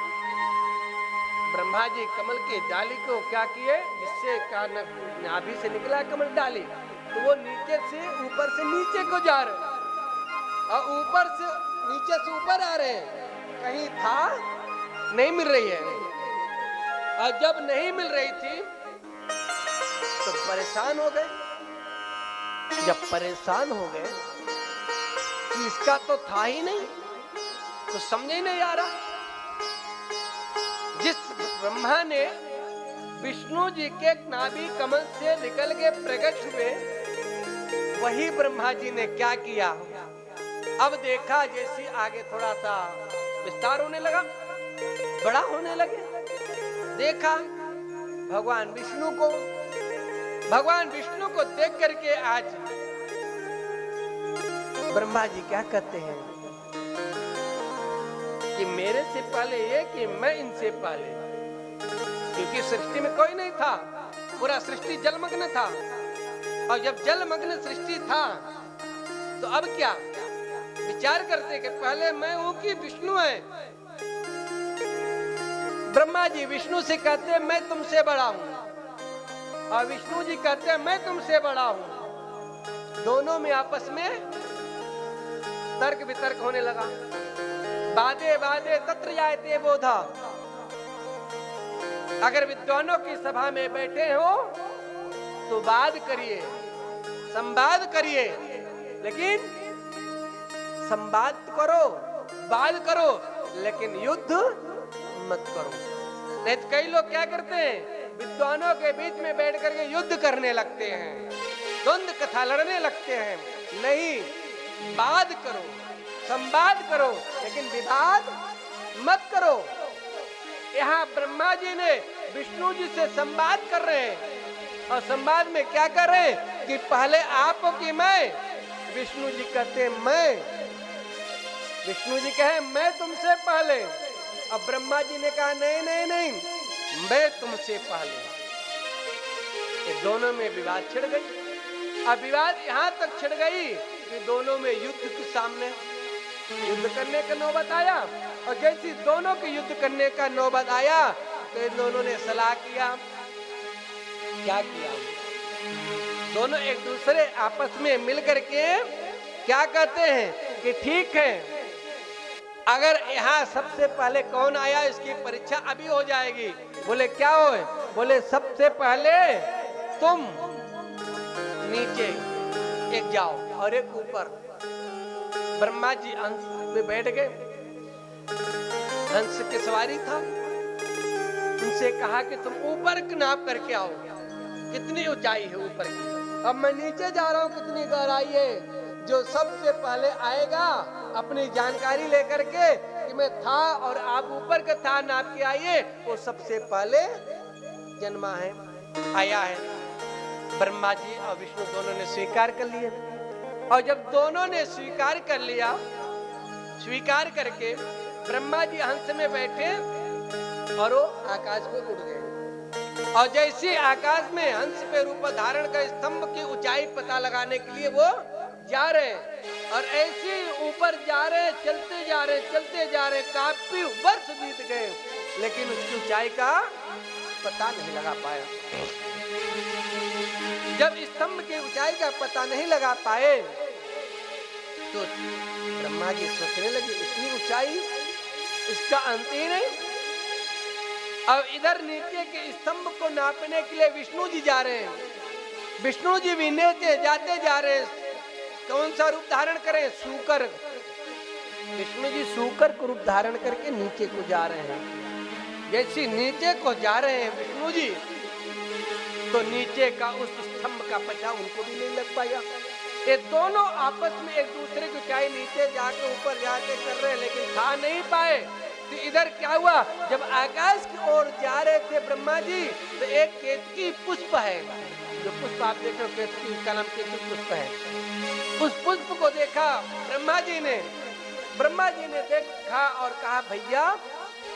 Speaker 3: ब्रह्मा जी कमल के डाली को क्या किए, जिससे नाभि से निकला कमल डाली, तो वो नीचे से ऊपर से नीचे को जा रहे और ऊपर से नीचे से ऊपर आ रहे हैं। कहीं था नहीं मिल रही है। और जब नहीं मिल रही थी तो परेशान हो गए। जब परेशान हो गए कि इसका तो था ही नहीं, तो समझ ही नहीं आ रहा। जिस ब्रह्मा ने विष्णु जी के नाभि कमल से निकल के प्रकट हुए, वही ब्रह्मा जी ने क्या किया, अब देखा जैसे आगे थोड़ा सा विस्तार होने लगा, बड़ा होने लगे, देखा भगवान विष्णु को देख करके आज ब्रह्मा जी क्या कहते हैं कि मेरे से पहले ये कि मैं इनसे पहले, क्योंकि सृष्टि में कोई नहीं था, पूरा सृष्टि जलमग्न था। और जब जलमग्न सृष्टि था तो अब क्या विचार करते कि पहले मैं हूं कि विष्णु है। ब्रह्मा जी विष्णु से कहते मैं तुमसे बड़ा हूं, और विष्णु जी कहते हैं मैं तुमसे बड़ा हूं। दोनों में आपस में तर्क वितर्क होने लगा। बादे बादे तत्र जायते बोधा। अगर विद्वानों की सभा में बैठे हो तो वाद करिए, संवाद करिए, लेकिन संवाद करो, वाद करो, लेकिन युद्ध मत करो। नहीं तो कई लोग क्या करते हैं, विद्वानों के बीच में बैठ करके युद्ध करने लगते हैं, द्वंद्व कथा लड़ने लगते हैं। नहीं, वाद करो, संवाद करो, लेकिन विवाद मत करो। यहाँ ब्रह्मा जी ने विष्णु जी से संवाद कर रहे हैं, और संवाद में क्या कर रहे हैं कि पहले आप कि मैं। विष्णु जी कहते मैं, विष्णु जी कहे मैं तुमसे पहले। अब ब्रह्मा जी ने कहा नहीं नहीं नहीं, मैं तुमसे पहले। ये दोनों में विवाद छिड़ गई। अब विवाद यहां तक छिड़ गई कि दोनों में युद्ध के सामने युद्ध करने का नौबत आया। और जैसे दोनों के युद्ध करने का नौबत आया तो इन दोनों ने सलाह किया। क्या किया? दोनों एक दूसरे आपस में मिल करके क्या कहते हैं कि ठीक है, अगर यहाँ सबसे पहले कौन आया इसकी परीक्षा अभी हो जाएगी। बोले क्या हो? बोले सबसे पहले तुम नीचे एक जाओ और एक ऊपर। ब्रह्मा जी हंस पे बैठ गए, हंस की सवारी था। उनसे कहा कि तुम ऊपर नाप करके आओ, कितनी ऊंचाई है ऊपर की। अब मैं नीचे जा रहा हूं, कितनी गहराई है। जो सबसे पहले आएगा अपनी जानकारी लेकर के कि मैं था और आप ऊपर का था नाप के आइए, वो सबसे पहले जन्मा है, आया है। ब्रह्मा जी और विष्णु दोनों ने स्वीकार कर लिए। और जब दोनों ने स्वीकार कर लिया, स्वीकार करके ब्रह्मा जी हंस में बैठे और वो आकाश में उड़ गए। और जैसे आकाश में हंस पे रूप धारण कर स्तंभ की ऊंचाई पता लगाने के लिए वो जा रहे हैं। और ऐसे ऊपर जा रहे, चलते जा रहे, चलते जा रहे, काफी वर्ष बीत गए, लेकिन उसकी ऊंचाई का पता नहीं लगा पाया। जब स्तंभ की ऊंचाई का पता नहीं लगा पाए तो ब्रह्मा जी सोचने लगे, इतनी ऊंचाई, इसका अंत ही नहीं। अब इधर नीचे के स्तंभ को नापने के लिए विष्णु जी जा रहे हैं। विष्णु जी भी नीचे जाते जा रहे हैं। कौन सा रूप धारण करें? सूकर। विष्णु जी सूकर को रूप धारण करके नीचे को जा रहे हैं। जैसे नीचे को जा रहे हैं विष्णु जी, तो नीचे का उस स्तंभ का पता उनको भी नहीं लग पाया। ये दोनों आपस में एक दूसरे को चाहे नीचे जाके ऊपर जाके कर रहे हैं, लेकिन खा नहीं पाए। तो इधर क्या हुआ, जब आकाश की ओर जा रहे थे ब्रह्मा जी, तो एक केतकी पुष्प है, जो पुष्प आप देख रहे हो, केतकी का नाम केतकी पुष्प है। उस पुष्प को देखा ब्रह्मा जी ने देखा और कहा, भैया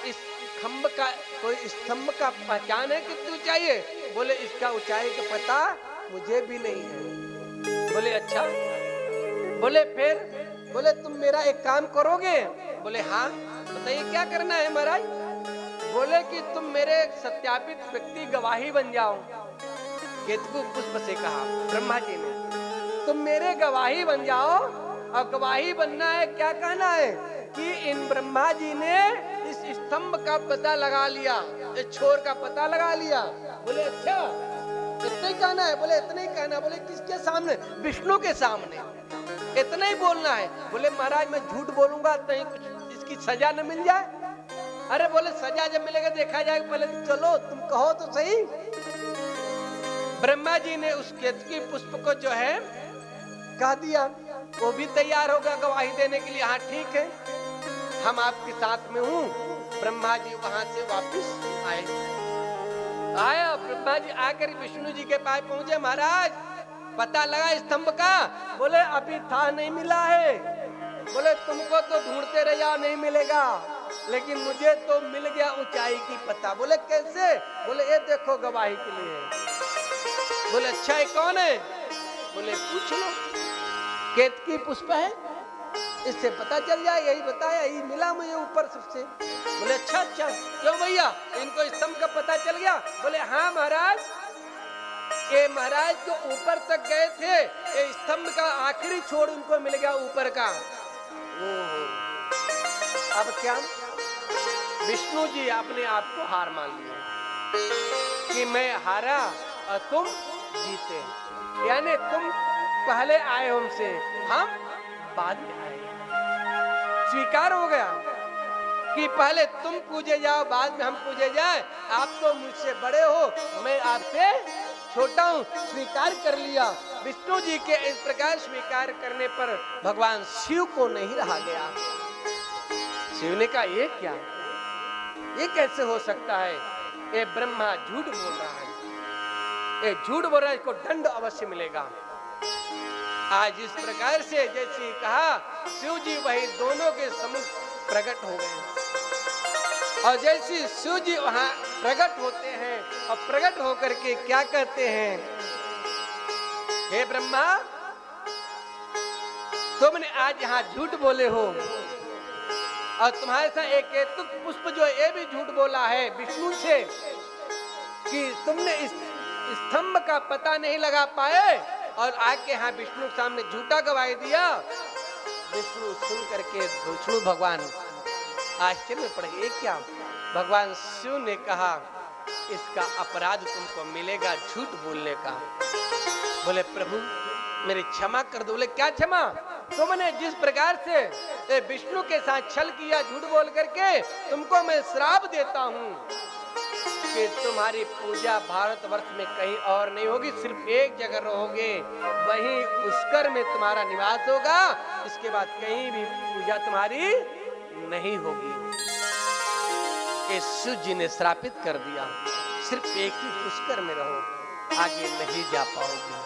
Speaker 3: इस खंभ का कोई स्तंभ का पहचान है कितनी ऊंचाई है? बोले इसका ऊंचाई का पता मुझे भी नहीं है। बोले अच्छा। बोले फिर? बोले तुम मेरा एक काम करोगे? बोले हाँ। बताइए क्या करना है महाराज? बोले कि तुम मेरे सत्यापित व्यक्ति गवाही बन जाओ। केतकी पुष्प से कहा ब्रह्मा जी ने, तुम मेरे गवाही बन जाओ। और गवाही बनना है, क्या कहना है कि इन ब्रह्मा जी ने इस स्तंभ का पता लगा लिया, इस छोर का पता लगा लिया। बोले अच्छा, इतना ही कहना है? बोले इतना ही कहना। बोले किसके सामने? विष्णु के सामने, इतना ही बोलना है। बोले महाराज मैं झूठ बोलूंगा तो कुछ इसकी सजा न मिल जाए? अरे बोले सजा जब मिलेगा देखा जाएगा, पहले चलो तुम कहो तो सही। ब्रह्मा जी ने उस केतकी पुष्प को जो है कह दिया, वो भी तैयार होगा गवाही देने के लिए। हाँ ठीक है, हम आपके साथ में हूँ। ब्रह्मा जी वहां से वापस आया। ब्रह्मा जी आकर विष्णु जी के पास पहुंचे, महाराज पता लगा स्तंभ का? बोले अभी था नहीं मिला है। बोले तुमको तो ढूंढते रहा नहीं मिलेगा, लेकिन मुझे तो मिल गया ऊंचाई की पता। बोले कैसे? बोले ये देखो गवाही के लिए। बोले अच्छा ये कौन है? बोले पूछ लो, केतकी पुष्प है, इससे पता चल जाए। यही बताया, यही मिला मुझे ऊपर सबसे। बोले अच्छा अच्छा, क्यों भैया इनको स्तंभ का पता चल गया? बोले हाँ महाराज, ये महाराज तो ऊपर तक गए थे, ये स्तंभ का आखिरी छोर उनको मिल गया ऊपर का। अब क्या? विष्णु जी अपने आप को हार मान लिया कि मैं हारा और तुम जीते, यानी तुम पहले आए हमसे, हम बाद में आए। स्वीकार हो गया कि पहले तुम पूजे जाओ, बाद में हम पूजे जाए। आप तो मुझसे बड़े हो, मैं आपसे छोटा हूं। स्वीकार कर लिया। विष्णु जी के इस प्रकार स्वीकार करने पर भगवान शिव को नहीं रहा गया। शिव ने कहा ये क्या, ये कैसे हो सकता है? ये ब्रह्मा झूठ बोल रहा है, ये झूठ बोल रहा है, इसको दंड अवश्य मिलेगा। आज इस प्रकार से जैसे कहा, शिव जी वही दोनों के सम्मुख प्रकट हो गए। और जैसे शिव जी वहां प्रकट होते हैं और प्रकट होकर के क्या कहते हैं, हे ब्रह्मा, तुमने आज यहाँ झूठ बोले हो और तुम्हारे साथ एक केतुक पुष्प जो ये भी झूठ बोला है विष्णु से कि तुमने इस स्तंभ का पता नहीं लगा पाए और आके यहाँ विष्णु के सामने झूठा गवाही दिया। विष्णु सुन करके विष्णु भगवान आश्चर्य में पड़ गए, क्या? भगवान शिव ने कहा इसका अपराध तुमको मिलेगा झूठ बोलने का। बोले प्रभु मेरी क्षमा कर दो। बोले क्या क्षमा? तुमने जिस प्रकार से विष्णु के साथ छल किया झूठ बोल करके, तुमको मैं श्राप देता हूँ कि तुम्हारी पूजा भारतवर्ष में कहीं और नहीं होगी, सिर्फ एक जगह रहोगे, वहीं पुष्कर में तुम्हारा निवास होगा। इसके बाद कहीं भी पूजा तुम्हारी नहीं होगी। शिव जी ने श्रापित कर दिया, सिर्फ एक ही पुष्कर में रहो, आगे नहीं जा पाओगे।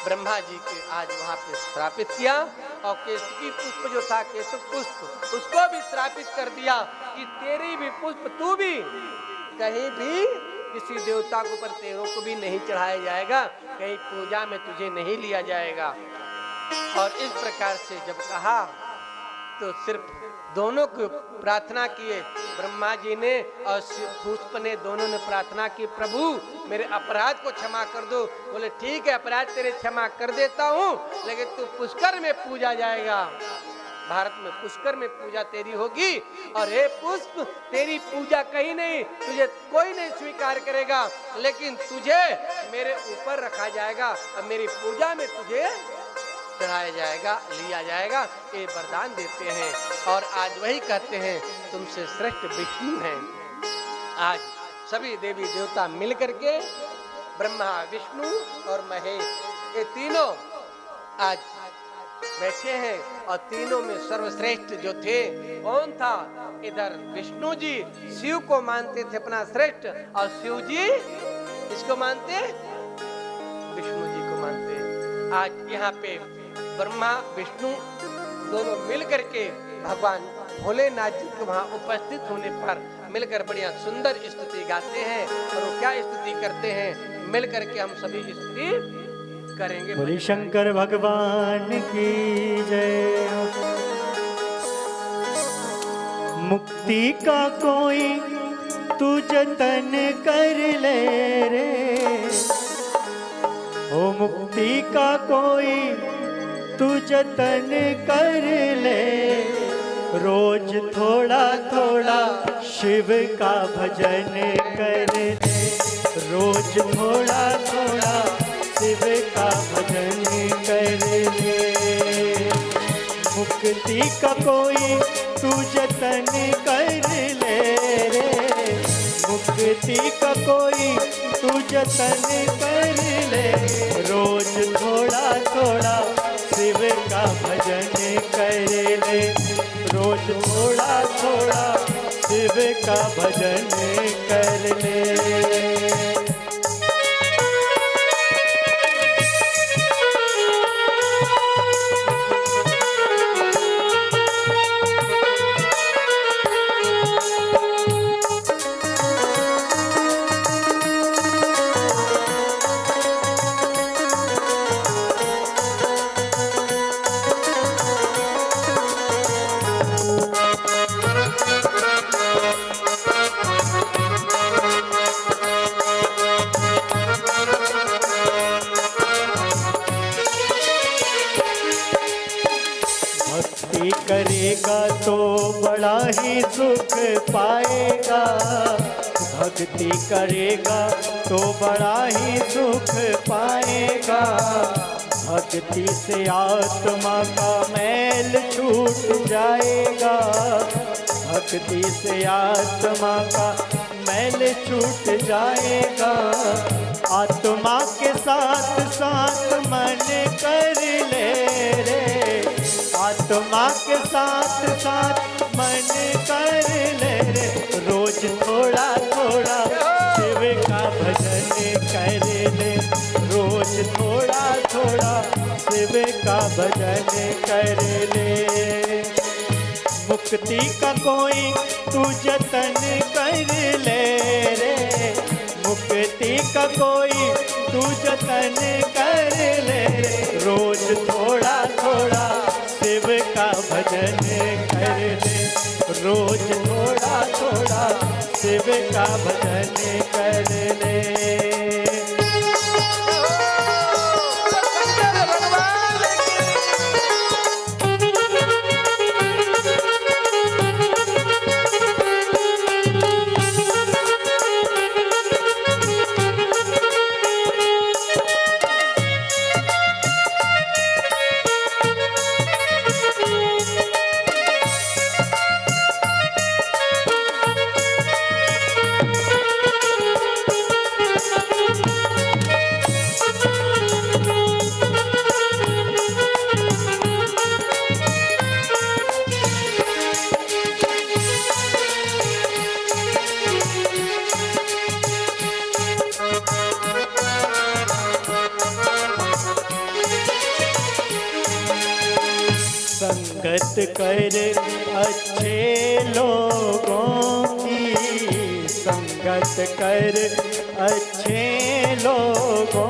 Speaker 3: ब्रह्मा जी के आज वहां पे श्रापित किया और केतकी पुष्प जो था, केतुक पुष्प, उसको भी श्रापित कर दिया कि तेरी भी पुष्प तू भी कहीं भी किसी देवता के ऊपर तेरों को भी नहीं चढ़ाया जाएगा, कहीं पूजा में तुझे नहीं लिया जाएगा। और इस प्रकार से जब कहा तो सिर्फ दोनों को प्रार्थना किए, ब्रह्मा जी ने और पुष्प ने, दोनों ने प्रार्थना की, प्रभु मेरे अपराध को क्षमा कर दो। बोले ठीक है, अपराध तेरे क्षमा कर देता हूँ, लेकिन तू पुष्कर में पूजा जाएगा, भारत में पुष्कर में पूजा तेरी होगी। और हे पुष्प, तेरी पूजा कहीं नहीं, तुझे कोई नहीं स्वीकार करेगा, लेकिन तुझे मेरे ऊपर रखा जाएगा और मेरी पूजा में तुझे चढ़ाया जाएगा, लिया जाएगा। ये वरदान देते हैं और आज वही कहते हैं तुमसे श्रेष्ठ विष्णु हैं। आज सभी देवी देवता मिल करके, ब्रह्मा विष्णु और महेश, ये तीनों आज बैठे हैं और तीनों में सर्वश्रेष्ठ जो थे कौन था? इधर विष्णु जी शिव को मानते थे अपना श्रेष्ठ, और शिव जी इसको मानते, विष्णु जी को मानते। आज यहाँ पे ब्रह्मा विष्णु दोनों मिल करके भगवान भोलेनाथ जी के वहाँ उपस्थित होने पर मिलकर बढ़िया सुंदर स्तुति गाते हैं। और वो क्या स्तुति करते हैं, मिल करके हम सभी स्तुति करेंगे।
Speaker 1: बोले शंकर भगवान की जय। मुक्ति का कोई तू जतन कर ले रे, ओ मुक्ति का कोई तू जतन कर ले, रोज थोड़ा थोड़ा शिव का भजन कर ले, रोज थोड़ा थोड़ा शिव का भजन कर ले। मुक्ति का कोई तू जतन कर ले रे, मुक्ति का कोई तू जतन कर ले, रोज थोड़ा थोड़ा शिव का भजन कर ले, रोज थोड़ा थोड़ा शिव का भजन कर ले। करेगा तो बड़ा ही सुख पाएगा, भक्ति करेगा तो बड़ा ही सुख पाएगा। भक्ति से आत्मा का मैल छूट जाएगा, भक्ति से आत्मा का मैल छूट जाएगा। आत्मा के साथ साथ मन कर ले रे, आत्मा के साथ साथ मन कर ले रे, रोज थोड़ा थोड़ा शिव का भजन कर ले, रोज थोड़ा थोड़ा शिव का भजन कर ले। मुक्ति का कोई तू जतन कर ले रे, मुक्ति का कोई तू जतन कर ले रे। रोज थोड़ा थोड़ा शिव का भजन कर ले, रोज थोड़ा थोड़ा शिव का भजन कर ले। संगत कर अच्छे लोगों की, संगत कर अच्छे लोगों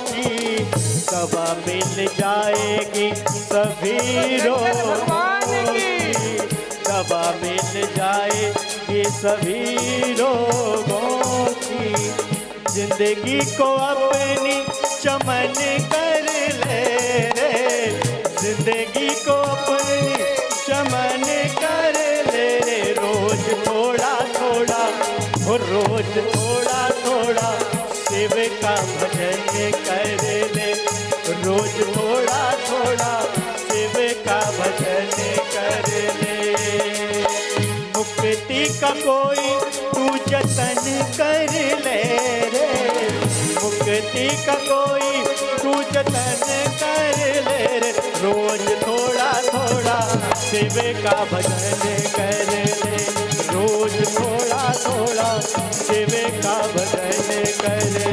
Speaker 1: की, दवा मिल जाएगी सभी रोगों की, दवा मिल जाएगी सभी रोगों की। जिंदगी को अपनी चमन कर ले रे, जिंदगी को अपनी चमन कर ले रे। रोज थोड़ा थोड़ा हो, रोज थोड़ा थोड़ा शिव का भजन कर ले, रोज थोड़ा थोड़ा शिव का भजन कर ले। मुक्ति का कोई तू जतन कर ले रे, मुक्ति का कोई तू जतन कर ले रे। रोज थोड़ा थोड़ा शिव का भजन कर ले, रोज थोड़ा थोड़ा शिव का भजन कर ले,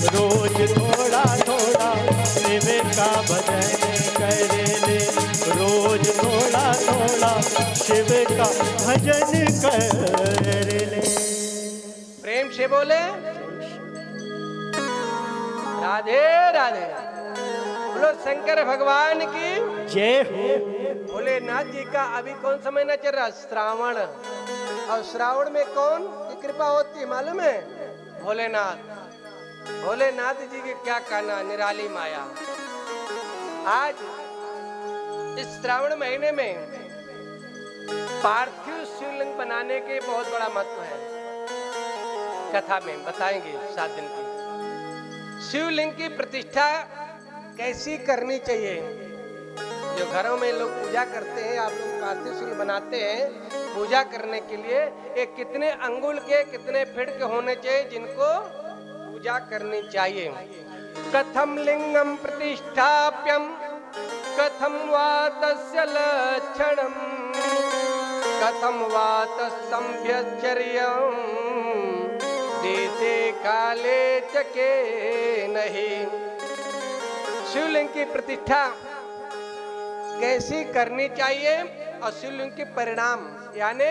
Speaker 1: रोज थोड़ा थोड़ा शिव का भजन कर ले, रोज थोड़ा थोड़ा शिव का भजन कर ले।
Speaker 3: प्रेम से बोले राधे राधे। बोलो शंकर भगवान की
Speaker 1: जय हो।
Speaker 3: भोलेनाथ जी का अभी कौन सा महीना चल रहा? श्रावण। और श्रावण में कौन की कृपा होती है मालूम है? भोलेनाथ। भोलेनाथ जी के क्या कहना, निराली माया। आज इस श्रावण महीने में पार्थिव शिवलिंग बनाने के बहुत बड़ा महत्व है। कथा में बताएंगे 7 दिन की। शिवलिंग की प्रतिष्ठा कैसी करनी चाहिए? जो घरों में लोग पूजा करते हैं, आप लोग पार्थिव शिवलिंग बनाते हैं, पूजा करने के लिए एक कितने अंगुल के कितने फीट के होने चाहिए जिनको पूजा करनी चाहिए? कथम लिंगम प्रतिष्ठाप्यम कथम वा तस्य लक्षणम कथम वा तस्संभ्यचर्यम देशे काले चके नहीं। शिवलिंग की प्रतिष्ठा कैसी करनी चाहिए और शिवलिंग के परिणाम यानी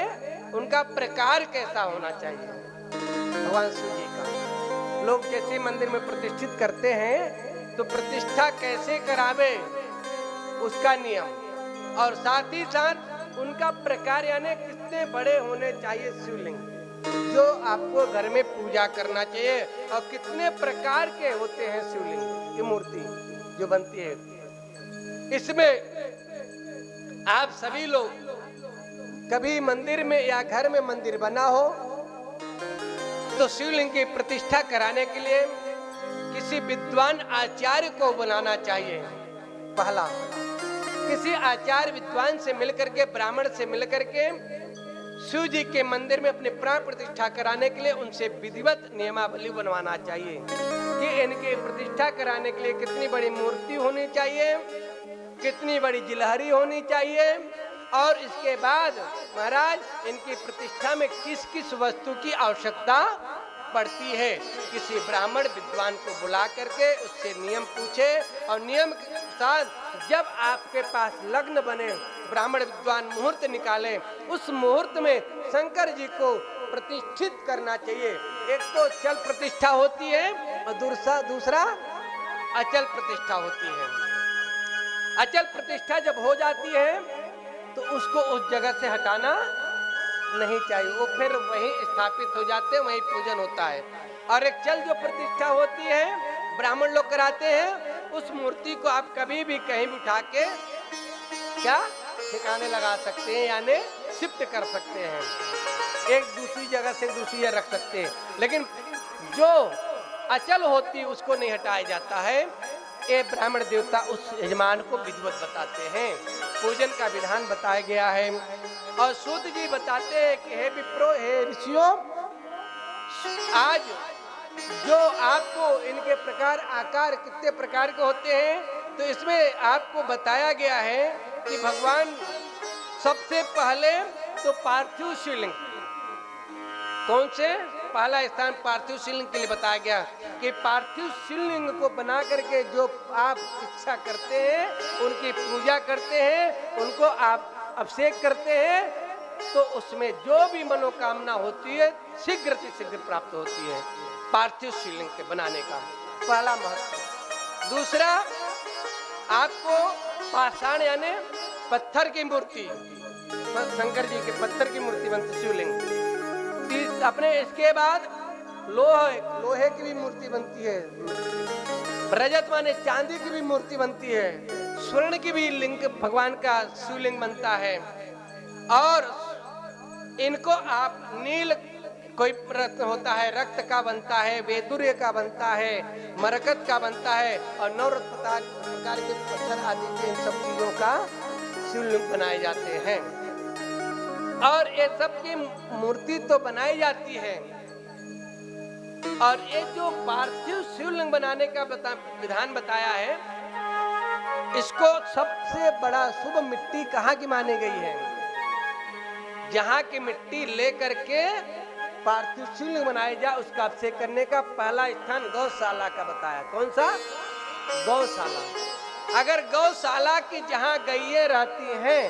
Speaker 3: उनका प्रकार कैसा होना चाहिए? भगवान शिव जी का लोग जैसे मंदिर में प्रतिष्ठित करते हैं तो प्रतिष्ठा कैसे करावे उसका नियम, और साथ ही साथ उनका प्रकार यानी कितने बड़े होने चाहिए शिवलिंग जो आपको घर में पूजा करना चाहिए, और कितने प्रकार के होते हैं शिवलिंग की मूर्ति जो बनती है। इसमें आप सभी लोग कभी मंदिर में या घर में मंदिर बना हो तो शिवलिंग की प्रतिष्ठा कराने के लिए किसी विद्वान आचार्य को बुलाना चाहिए। पहला, किसी आचार्य विद्वान से मिलकर के, ब्राह्मण से मिलकर के शिव जी के मंदिर में अपने प्राण प्रतिष्ठा कराने के लिए उनसे विधिवत नियमावली बनवाना चाहिए कि इनके प्रतिष्ठा कराने के लिए कितनी बड़ी मूर्ति होनी चाहिए, कितनी बड़ी जिलहरी होनी चाहिए, और इसके बाद महाराज इनकी प्रतिष्ठा में किस किस वस्तु की आवश्यकता पड़ती है। किसी ब्राह्मण विद्वान को बुला करके उससे नियम पूछे, और नियम के साथ जब आपके पास लग्न बने, ब्राह्मण विद्वान मुहूर्त निकाले, उस मुहूर्त में शंकर जी को प्रतिष्ठित करना चाहिए। एक तो चल प्रतिष्ठा होती है और दूसरा अचल प्रतिष्ठा होती है। अचल प्रतिष्ठा जब हो जाती है तो उसको उस जगह से हटाना नहीं चाहिए, वो फिर वहीं स्थापित हो जाते हैं, वहीं पूजन होता है। और एक चल जो प्रतिष्ठा होती है ब्राह्मण लोग कराते हैं, उस मूर्ति को आप कभी भी कहीं भी उठा के क्या ठिकाने लगा सकते हैं, यानी शिफ्ट कर सकते हैं, एक दूसरी जगह से दूसरी जगह रख सकते हैं। लेकिन जो अचल होती है उसको नहीं हटाया जाता है। ये ब्राह्मण देवता उस यजमान को विधिवत बताते हैं, पूजन का विधान बताया गया है। और सूत जी बताते हैं कि हे विप्रो, हे ऋषियों, आज जो आपको इनके प्रकार आकार कितने प्रकार के होते हैं, तो इसमें आपको बताया गया है कि भगवान सबसे पहले तो पार्थिव शिवलिंग, कौन से पहला स्थान पार्थिव शिवलिंग के लिए बताया गया कि पार्थिव शिवलिंग को बना करके जो आप इच्छा करते हैं, उनकी पूजा करते हैं, उनको आप अभिषेक करते हैं, तो उसमें जो भी मनोकामना होती है शीघ्र से शीघ्र प्राप्त होती है। पार्थिव शिवलिंग के बनाने का पहला महत्व। दूसरा, आपको पाषाण यानी पत्थर की मूर्ति, शंकर जी के पत्थर की मूर्ति बनती शिवलिंग। अपने इसके बाद लोहे की भी मूर्ति बनती है, रजत माने चांदी की भी मूर्ति बनती है, स्वर्ण की भी लिंग भगवान का शिवलिंग बनता है। और इनको आप नील कोई रत्न होता है, रक्त का बनता है, वेदुर्य का बनता है, मरकत का बनता है, और नवरत्न प्रकार के पत्थर आदि के इन सब चीजों का शिवलिंग बनाए जाते हैं। और ये सब की मूर्ति तो बनाई जाती है। और ये जो पार्थिव शिवलिंग बनाने का विधान बताया है, इसको सबसे बड़ा शुभ मिट्टी कहाँ की मानी गई है? जहाँ की मिट्टी लेकर के पार्थिव शिवलिंग बनाया जाए, उसका अभिषेक करने का पहला स्थान गौशाला का बताया। कौन सा? गौशाला। अगर गौशाला की जहाँ गैये रहती हैं,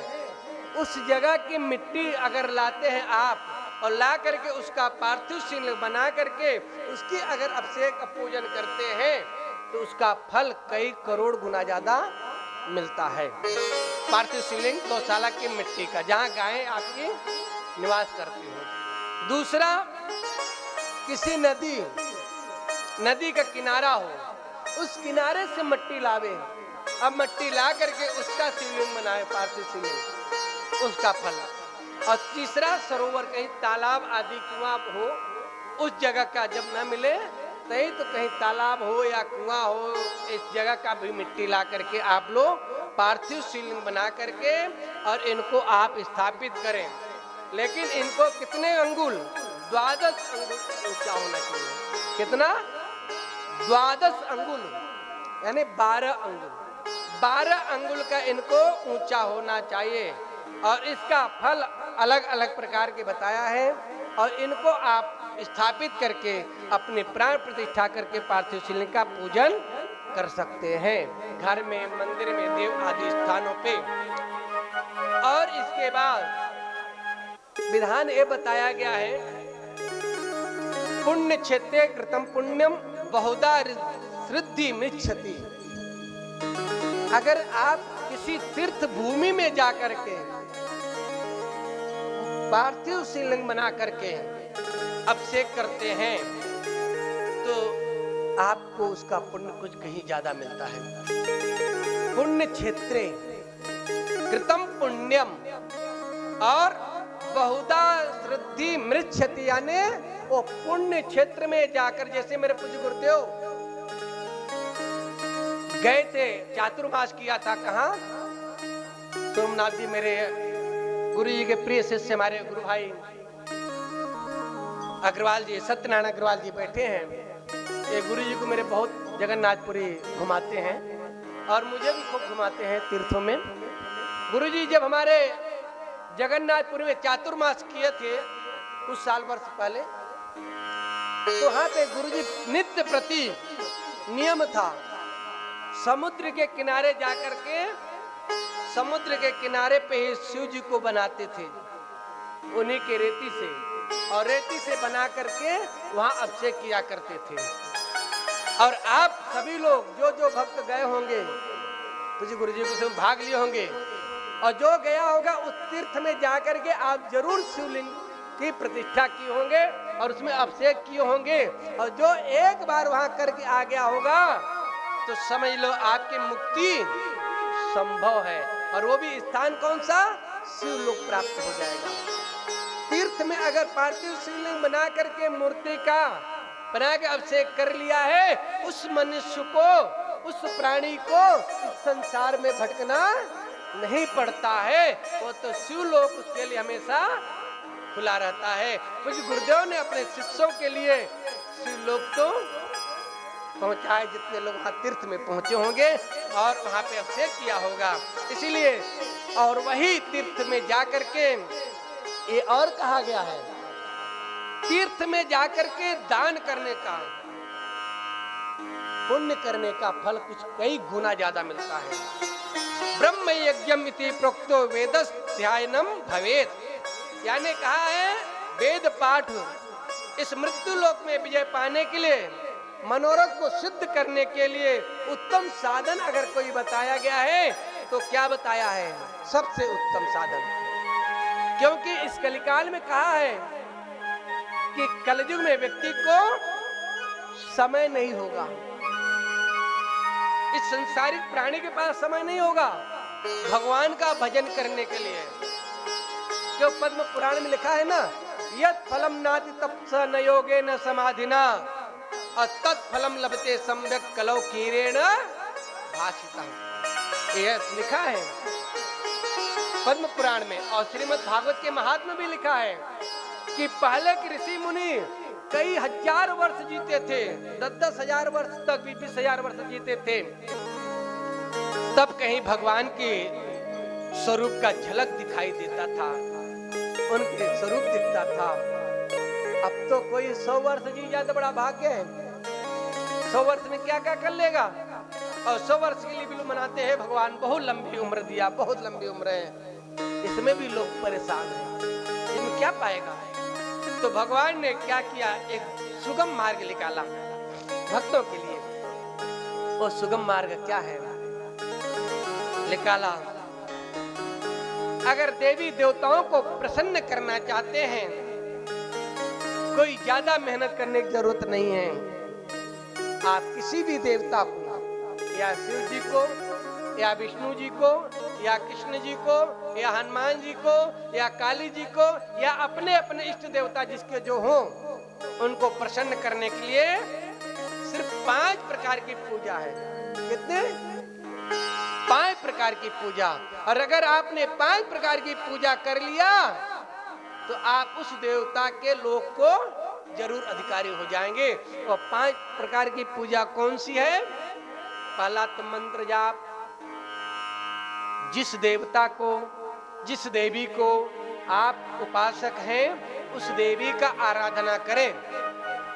Speaker 3: उस जगह की मिट्टी अगर लाते हैं आप और ला करके उसका पार्थिव शिवलिंग बना करके उसकी अगर अभिषेक पूजन करते हैं, तो उसका फल कई करोड़ गुना ज्यादा मिलता है। पार्थिव शिवलिंग गौशाला की मिट्टी का, जहाँ गायें आपकी निवास करती हैं। दूसरा, किसी नदी का किनारा हो, उस किनारे से मिट्टी लावे, अब मिट्टी ला करके उसका शिवलिंग बनाए, पार्थिव शिवलिंग, उसका फल। और तीसरा, सरोवर, कहीं तालाब आदि कुआं हो, उस जगह का जब न मिले नहीं तो कहीं तालाब हो या कुआं हो, इस जगह का भी मिट्टी ला करके आप लोग पार्थिव शिवलिंग बना करके और इनको आप स्थापित करें। लेकिन इनको कितने अंगुल? 12 अंगुल ऊंचा होना चाहिए। कितना? 12 अंगुल, यानी 12 अंगुल। 12 अंगुल का इनको ऊंचा होना चाहिए। और इसका फल अलग अलग प्रकार के बताया है। और इनको आप स्थापित करके अपने प्राण प्रतिष्ठा करके पार्थिव शिवलिंग का पूजन कर सकते हैं, घर में, मंदिर में, देव आदि स्थानों पे। और इसके बाद विधान ये बताया गया है, पुण्य क्षेत्रे कृतम पुण्यम बहुधा सिद्धि मिच्छति। अगर आप किसी तीर्थ भूमि में जाकर के पार्थिव शिवलिंग बना करके अभिषेक करते हैं, तो आपको उसका पुण्य कुछ कहीं ज्यादा मिलता है। पुण्य क्षेत्रे कृतम पुण्यम और बहुधा सिद्धि मृच्छति, यानी वो पुण्य क्षेत्र में जाकर, जैसे मेरे पूज्य गुरुदेव गए थे, चातुर्मास किया था, कहाँ? सोमनाथ जी, मेरे गुरु जी के प्रिय शिष्य, हमारे गुरु भाई अग्रवाल जी, सत्यनारायण अग्रवाल जी बैठे हैं। ये गुरु जी को मेरे बहुत जगन्नाथपुरी घुमाते हैं और मुझे भी खूब घुमाते हैं तीर्थों में। गुरु जी जब हमारे जगन्नाथपुरी में चातुर्मास किए थे कुछ साल वर्ष पहले, तो वहां पे गुरु जी नित्य प्रति नियम था, समुद्र के किनारे जाकर के समुद्र के किनारे पे ही शिव जी को बनाते थे, उन्हीं के रेती से, और रेती से बना करके वहां अभिषेक किया करते थे। और आप सभी लोग जो जो भक्त गए होंगे, तुझे गुरु जी को भाग लिए होंगे, और जो गया होगा उस तीर्थ में जाकर के आप जरूर शिवलिंग की प्रतिष्ठा किए होंगे और उसमें अभिषेक किए होंगे। और जो एक बार वहां करके आ गया होगा तो समझ लो आपकी मुक्ति संभव है। और वो भी स्थान कौन सा? शिवलोक प्राप्त हो जाएगा। तीर्थ में अगर पार्थिव शिवलिंग बना करके मूर्ति का बना के अभिषेक कर लिया है, उस मनुष्य को, उस प्राणी को इस संसार में भटकना नहीं पड़ता है। वो तो शिवलोक उसके लिए हमेशा खुला रहता है। कुछ गुरुदेव ने अपने शिष्यों के लिए शिवलोक तो पहुंचाए, जितने लोग वहां तीर्थ में पहुंचे होंगे और वहां पे अभिषेक किया होगा, इसीलिए। और वही तीर्थ में जाकर के ये और कहा गया है, तीर्थ में जाकर के दान करने का, पुण्य करने का फल कुछ कई गुना ज्यादा मिलता है। ब्रह्म यज्ञम इति प्रोक्तो वेदस्ध्यायनम भवेत, यानी कहा है वेद पाठ इस मृत्यु लोक में विजय पाने के लिए, मनोरथ को सिद्ध करने के लिए उत्तम साधन अगर कोई बताया गया है तो क्या बताया है? सबसे उत्तम साधन। क्योंकि इस कलिकाल में कहा है कि कलयुग में व्यक्ति को समय नहीं होगा, इस संसारिक प्राणी के पास समय नहीं होगा भगवान का भजन करने के लिए। जो पद्म पुराण में लिखा है ना, यत् फलम नाति तपसा न योगे न समाधिना और तत्फलम लभते सम्यक कलौ कीरेण भाषिता, यह लिखा है पद्म पुराण में। और श्रीमद् भागवत के महात्म्य भी लिखा है कि पहले के ऋषि मुनि कई हजार वर्ष जीते थे, 10-10 हजार वर्ष तक, 20-20 हजार वर्ष जीते थे, तब कहीं भगवान के स्वरूप का झलक दिखाई देता था, उनके स्वरूप दिखता था। अब तो कोई 100 वर्ष जी जाए तो बड़ा भाग्य है, 100 वर्ष में क्या क्या कर लेगा। और 100 वर्ष के लिए भी लोग मनाते हैं भगवान बहुत लंबी उम्र दिया, बहुत लंबी उम्र है, इसमें भी लोग परेशान हैं, इसमें क्या पाएगा। तो भगवान ने क्या किया, एक सुगम मार्ग निकाला भक्तों के लिए। वो सुगम मार्ग क्या है निकाला, अगर देवी देवताओं को प्रसन्न करना चाहते हैं, कोई ज्यादा मेहनत करने की जरूरत नहीं है। आप किसी भी देवता को, या शिव जी को, या विष्णु जी को, या कृष्ण जी को, या हनुमान जी को, या काली जी को, या अपने अपने इष्ट देवता जिसके जो हो, उनको प्रसन्न करने के लिए सिर्फ 5 प्रकार की पूजा है। कितने? 5 प्रकार की पूजा। और अगर आपने 5 प्रकार की पूजा कर लिया तो आप उस देवता के लोक को जरूर अधिकारी हो जाएंगे। और 5 प्रकार की पूजा कौन सी है? पहला तो मंत्र जाप, जिस देवता को, जिस देवी को आप उपासक हैं, उस देवी का आराधना करें,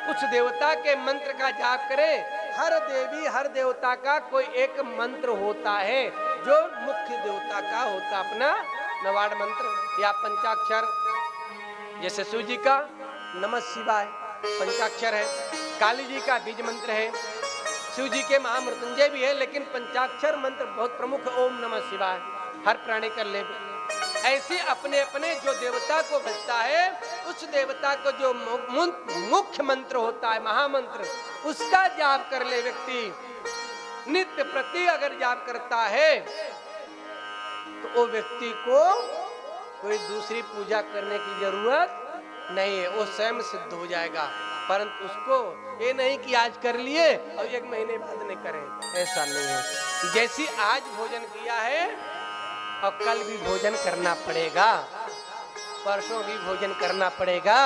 Speaker 3: उस देवता के मंत्र का जाप करें। हर देवी, हर देवता का कोई एक मंत्र होता है जो मुख्य देवता का होता, अपना नवाड मंत्र या पंचाक्षर। जैसे शिव जी का नमः शिवाय पंचाक्षर है, काली जी का बीज मंत्र है, शिव जी के महामृत्युंजय भी है, लेकिन पंचाक्षर मंत्र बहुत प्रमुख है, ओम नमः शिवाय, हर प्राणी कर ले। ऐसे अपने अपने जो देवता को भजता है, उस देवता को जो मुख्य मंत्र होता है, महामंत्र, उसका जाप कर ले व्यक्ति, नित्य प्रति अगर जाप करता है तो वो व्यक्ति को कोई दूसरी पूजा करने की जरूरत नहीं है, वो स्वयं सिद्ध हो जाएगा। परंतु उसको ये नहीं कि आज कर लिए और 1 महीने बाद नहीं करें, ऐसा नहीं है। जैसी आज भोजन किया है और कल भी भोजन करना पड़ेगा, परसों भी भोजन करना पड़ेगा,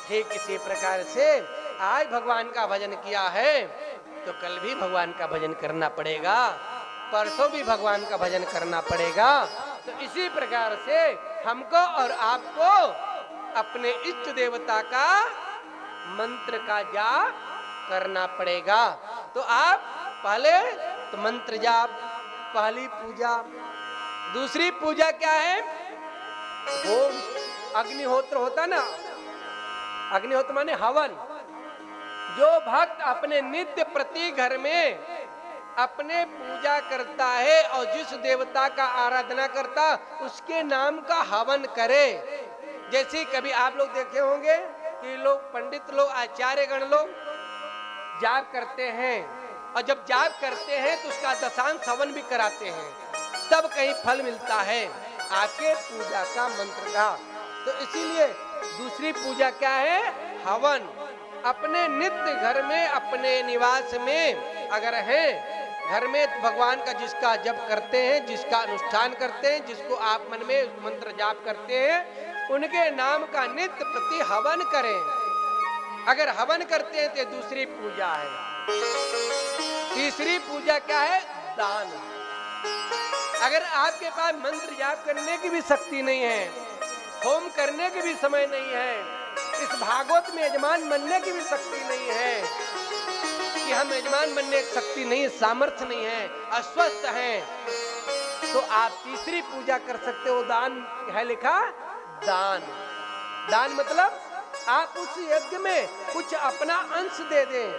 Speaker 3: ठीक इसी प्रकार से आज भगवान का भजन किया है तो कल भी भगवान का भजन करना पड़ेगा, परसों भी भगवान का भजन करना पड़ेगा। तो इसी प्रकार से हमको और आपको अपने इष्ट देवता का मंत्र का जाप करना पड़ेगा। तो आप पहले तो मंत्र जाप, पहली पूजा दूसरी पूजा क्या है? होम, अग्निहोत्र होता ना, अग्निहोत्र माने हवन। जो भक्त अपने नित्य प्रति घर में अपने पूजा करता है और जिस देवता का आराधना करता उसके नाम का हवन करे। जैसे कभी आप लोग देखे होंगे कि लोग पंडित लोग, आचार्य गण लोग जाप करते हैं, और जब जाप करते हैं तो उसका दशांश हवन भी कराते हैं, तब कहीं फल मिलता है आपके पूजा का, मंत्र का। तो इसीलिए दूसरी पूजा क्या है? हवन। अपने नित्य घर में, अपने निवास में अगर है, घर में तो भगवान का जिसका जप करते हैं, जिसका अनुष्ठान करते हैं, जिसको आप मन में मंत्र जाप करते हैं, उनके नाम का नित्य प्रति हवन करें। अगर हवन करते हैं तो दूसरी पूजा है। तीसरी पूजा क्या है? दान। अगर आपके पास मंत्र जाप करने की भी शक्ति नहीं है, होम करने की भी समय नहीं है, इस भागवत में यजमान बनने की भी शक्ति नहीं है, कि हम यजमान बनने की शक्ति नहीं, सामर्थ्य नहीं है, अस्वस्थ हैं, तो आप तीसरी पूजा कर सकते हो। दान है लिखा, दान। दान मतलब आप उस यज्ञ में कुछ अपना अंश दे दें,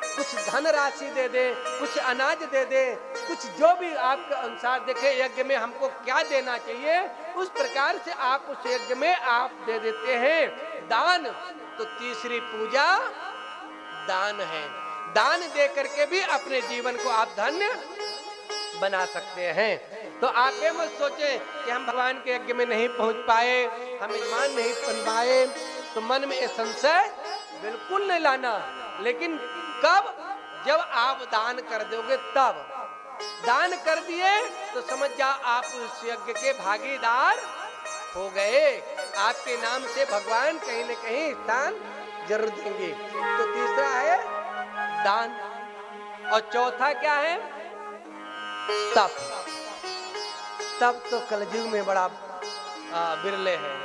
Speaker 3: कुछ धन राशि दे दें, कुछ अनाज दे दें, कुछ जो भी आपके अनुसार देखे यज्ञ में हमको क्या देना चाहिए, उस प्रकार से आप उस यज्ञ में आप दे देते हैं दान। तो तीसरी पूजा दान है। दान दे करके भी अपने जीवन को आप धन्य बना सकते हैं। तो आप ये मत सोचें कि हम भगवान के यज्ञ में नहीं पहुंच पाए, हम यजमान नहीं बन पाए, तो मन में ये संशय बिल्कुल नहीं लाना। लेकिन कब? जब आप दान कर दोगे तब। दान कर दिए तो समझ जाओ आप उस यज्ञ के भागीदार हो गए। आपके नाम से भगवान कहीं न कहीं स्थान जरूर देंगे। तो तीसरा है दान, और चौथा क्या है? तप। तप तो कलयुग में बड़ा बिरले है।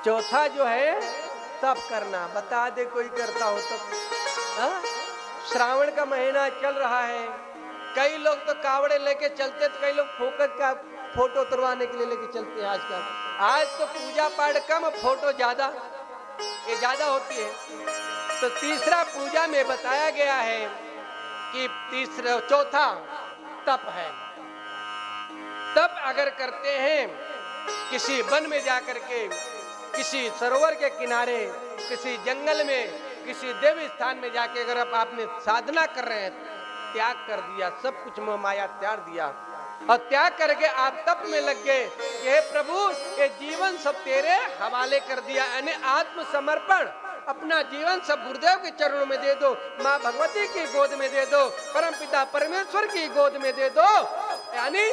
Speaker 3: चौथा जो है तप करना। बता दे कोई करता हो तो। श्रावण का महीना चल रहा है, कई लोग तो कावड़े लेके चलते, तो कई लोग फोकस का फोटो उतरवाने के लिए लेके चलते हैं आजकल। आज तो पूजा पाठ कम, फोटो ज्यादा, ये ज्यादा होती है। तो तीसरा पूजा में बताया गया है कि चौथा तप है। तप अगर करते हैं किसी वन में जाकर के, किसी सरोवर के किनारे, किसी जंगल में, किसी देवी स्थान में जाके अगर आपने साधना कर रहे हैं, त्याग कर दिया, सब कुछ मोह माया त्याग दिया, और त्याग करके आप तप में लग गए, हे प्रभु ये जीवन सब तेरे हवाले कर दिया, यानी आत्मसमर्पण, अपना जीवन सब गुरुदेव के चरणों में दे दो, माँ भगवती की गोद में दे दो, परमपिता परमेश्वर की गोद में दे दो, यानी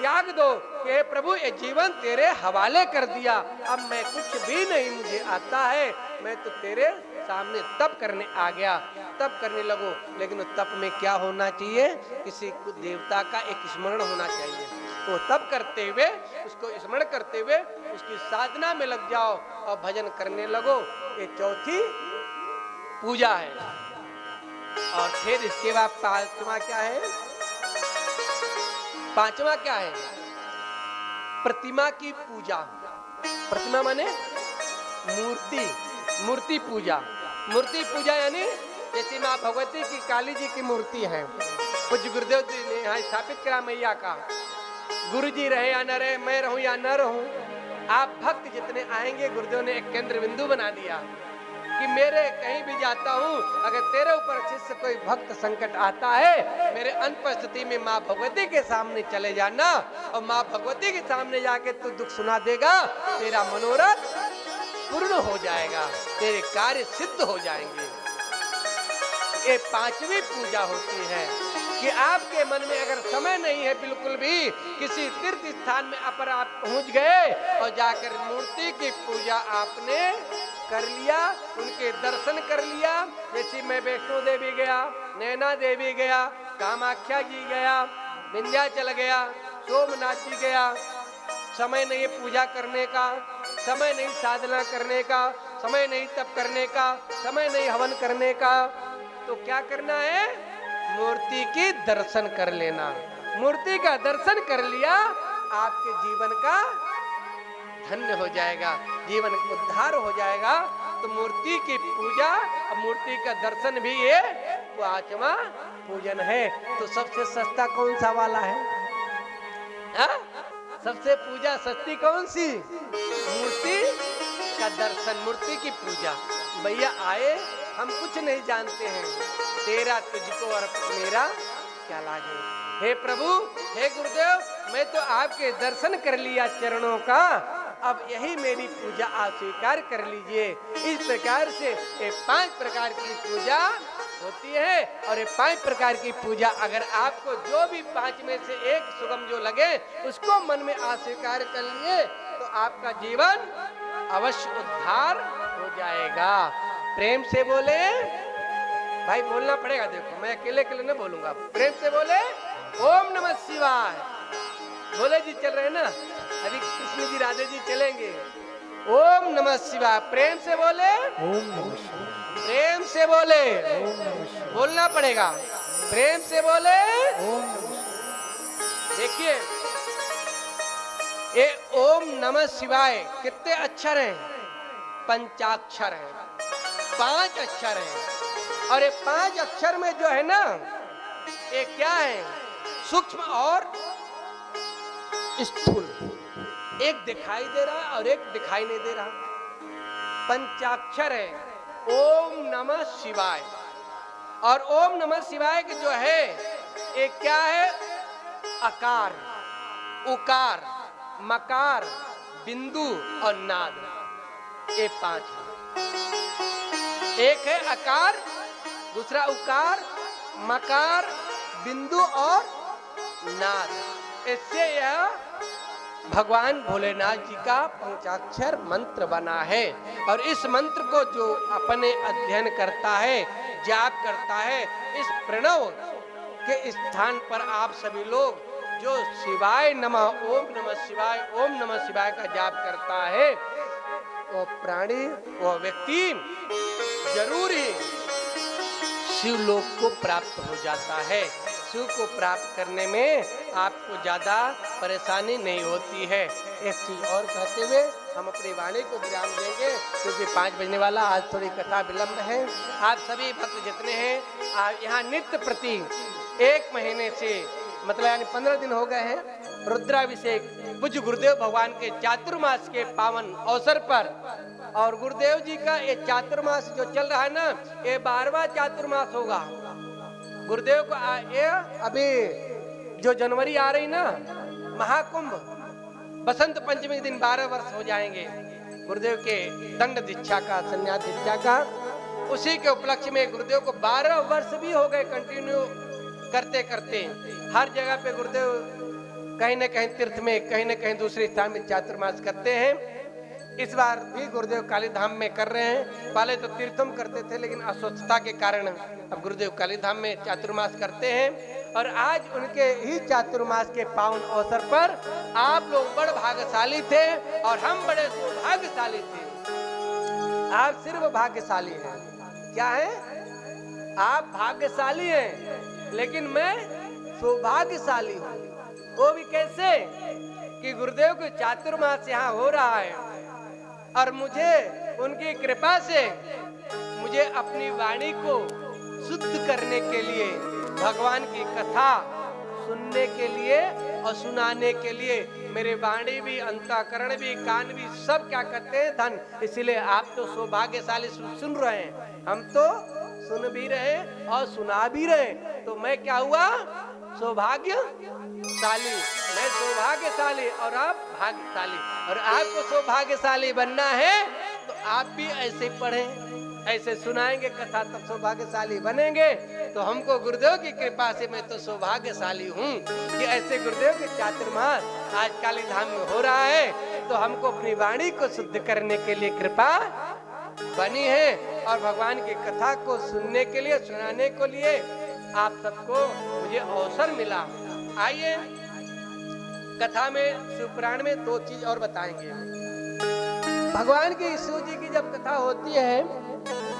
Speaker 3: त्याग दो कि हे प्रभु ये जीवन तेरे हवाले कर दिया, अब मैं कुछ भी नहीं मुझे आता है, मैं तो तेरे सामने तप करने आ गया। तप करने लगो, लेकिन तप में क्या होना चाहिए? किसी को देवता का एक स्मरण होना चाहिए। तो तप करते हुए, उसको स्मरण करते हुए उसकी साधना में लग जाओ और भजन करने लगो। ये चौथी पूजा है। और फिर इसके बाद पांचवा क्या है? पांचवा क्या है? प्रतिमा की पूजा। प्रतिमा माने मूर्ति, मूर्ति पूजा। मूर्ति पूजा यानी जैसे माँ भगवती की, काली जी की मूर्ति है, पूज्य गुरुदेव जी ने यहाँ स्थापित करा मैया का। गुरु जी रहे या न रहे, मैं रहूं या न रहूं, आप भक्त जितने आएंगे गुरुदेव ने एक केंद्र बिंदु बना दिया कि मेरे कहीं भी जाता हूँ, अगर तेरे ऊपर शिष्य कोई भक्त संकट आता है, मेरे अनुपस्थिति में माँ भगवती के सामने चले जाना, और माँ भगवती के सामने जाके तू दुख सुना देगा, तेरा मनोरथ पूर्ण हो जाएगा, तेरे कार्य सिद्ध हो जाएंगे। ये पांचवी पूजा होती है कि आपके मन में अगर समय नहीं है बिल्कुल भी, किसी तीर्थ स्थान में अपर आप पहुंच गए और जाकर मूर्ति की पूजा आपने कर लिया, उनके दर्शन कर लिया। जैसे मैं वैष्णो देवी गया, नैना देवी गया, कामाख्या जी गया, विंध्याचल गया, सोमनाथ जी गया, समय नहीं पूजा करने का, समय नहीं साधना करने का, समय नहीं तप करने का, समय नहीं हवन करने का, तो क्या करना है? मूर्ति की दर्शन कर लेना। मूर्ति का दर्शन कर लिया आपके जीवन का धन्य हो जाएगा, जीवन उद्धार हो जाएगा। तो मूर्ति की पूजा और मूर्ति का दर्शन भी ये 5वां पूजन है। तो सबसे सस्ता कौन सा वाला है? हा? सबसे पूजा सस्ती कौन सी? मूर्ति का दर्शन, मूर्ति की पूजा। भैया आए, हम कुछ नहीं जानते हैं, तेरा तुझको और मेरा क्या लागे। हे प्रभु, हे गुरुदेव, मैं तो आपके दर्शन कर लिया चरणों का, अब यही मेरी पूजा आप स्वीकार कर लीजिए। इस प्रकार से ये 5 प्रकार की पूजा होती है। और ये 5 प्रकार की पूजा अगर आपको जो भी 5 में से एक सुगम जो लगे उसको मन में आप स्वीकार कर लिए तो आपका जीवन अवश्य उद्धार हो जाएगा। प्रेम से बोले भाई, बोलना पड़ेगा। देखो मैं अकेले अकेले नहीं बोलूंगा, प्रेम से बोले ओम नमः शिवाय। बोले जी, चल रहे ना, अभी कृष्ण जी राधे जी चलेंगे। ओम नमः शिवाय, प्रेम से बोले
Speaker 1: ओम नमः शिवाय।
Speaker 3: प्रेम से बोले,
Speaker 1: ओम नमः शिवाय।
Speaker 3: बोलना पड़ेगा, प्रेम से बोले
Speaker 1: ओम नमः शिवाय।
Speaker 3: देखिए ये ओम नमः शिवाय कितने अक्षर हैं? पंचाक्षर हैं, 5 अक्षर हैं। और ये 5 अक्षर में जो है ना, ये क्या है? सूक्ष्म और स्थूल, एक दिखाई दे रहा है और एक दिखाई नहीं दे रहा। पंचाक्षर है ओम नमः शिवाय। और ओम नमः शिवाय के जो है एक क्या है? अकार, उकार, मकार, बिंदु और नाद, ये 5 है। एक है अकार, दूसरा उकार, मकार, बिंदु और नाद। इससे यह भगवान भोलेनाथ जी का पंचाक्षर मंत्र बना है। और इस मंत्र को जो अपने अध्ययन करता है, जाप करता है, इस प्रणव के स्थान पर आप सभी लोग जो शिवाय नमः, ओम नमः शिवाय, ओम नमः शिवाय का जाप करता है, वो प्राणी, वो व्यक्ति जरूर ही शिवलोक को प्राप्त हो जाता है। शिव को प्राप्त करने में आपको ज्यादा परेशानी नहीं होती है। एक चीज और कहते हुए हम अपनी वाणी को विराम देंगे, क्योंकि 5 बजने वाला, आज थोड़ी कथा विलंब है। आप सभी भक्त जितने हैं, आप यहाँ नित्य प्रति 1 महीने से मतलब यानी 15 दिन हो गए हैं, रुद्राभिषेक पूज्य गुरुदेव भगवान के चातुर्मास के पावन अवसर पर, और गुरुदेव जी का ये चातुर्मास जो चल रहा है ना, ये 12वां चातुर्मास होगा। गुरुदेव को ये अभी जो जनवरी आ रही ना, महाकुंभ, बसंत पंचमी के दिन 12 वर्ष हो जाएंगे गुरुदेव के दंड दीक्षा का, संन्यास दीक्षा का। उसी के उपलक्ष्य में गुरुदेव को 12 वर्ष भी हो गए कंटिन्यू करते करते। हर जगह पे गुरुदेव कहीं न कहीं तीर्थ में, कहीं न कहीं दूसरे स्थान में चातुर्मास करते हैं। इस बार भी गुरुदेव कालीधाम में कर रहे हैं। पहले तो तीर्थम करते थे, लेकिन अस्वस्थता के कारण अब गुरुदेव कालीधाम में चातुर्मास करते हैं। और आज उनके ही चातुर्मास के पावन अवसर पर आप लोग बड़े भाग्यशाली थे और हम बड़े सौभाग्यशाली थे। आप सिर्फ भाग्यशाली हैं। क्या है? आप भाग्यशाली हैं, लेकिन मैं सौभाग्यशाली हूँ। वो भी कैसे कि गुरुदेव के चातुर्मास यहाँ हो रहा है और मुझे उनकी कृपा से मुझे अपनी वाणी को शुद्ध करने के लिए, भगवान की कथा सुनने के लिए और सुनाने के लिए, मेरे वाणी भी, अंतःकरण भी, कान भी, सब क्या कहते हैं? धन। इसलिए आप तो सौभाग्यशाली सुन रहे हैं, हम तो सुन भी रहे और सुना भी रहे। तो मैं क्या हुआ? सौभाग्यशाली। मैं सौभाग्यशाली और आप भाग्यशाली। और आपको सौभाग्यशाली बनना है तो आप भी ऐसे पढ़ें, ऐसे सुनाएंगे कथा, तब सौभाग्यशाली बनेंगे। तो हमको गुरुदेव की कृपा से मैं तो सौभाग्यशाली हूँ कि ऐसे गुरुदेव के चातुर्मास आज कालीधाम में हो रहा है। तो हमको अपनी वाणी को शुद्ध करने के लिए कृपा बनी है और भगवान की कथा को सुनने के लिए, सुनाने के लिए आप सबको मुझे अवसर मिला। आइए कथा में, शिवपुराण में 2 चीज और बताएंगे। भगवान की, शिव जी की जब कथा होती है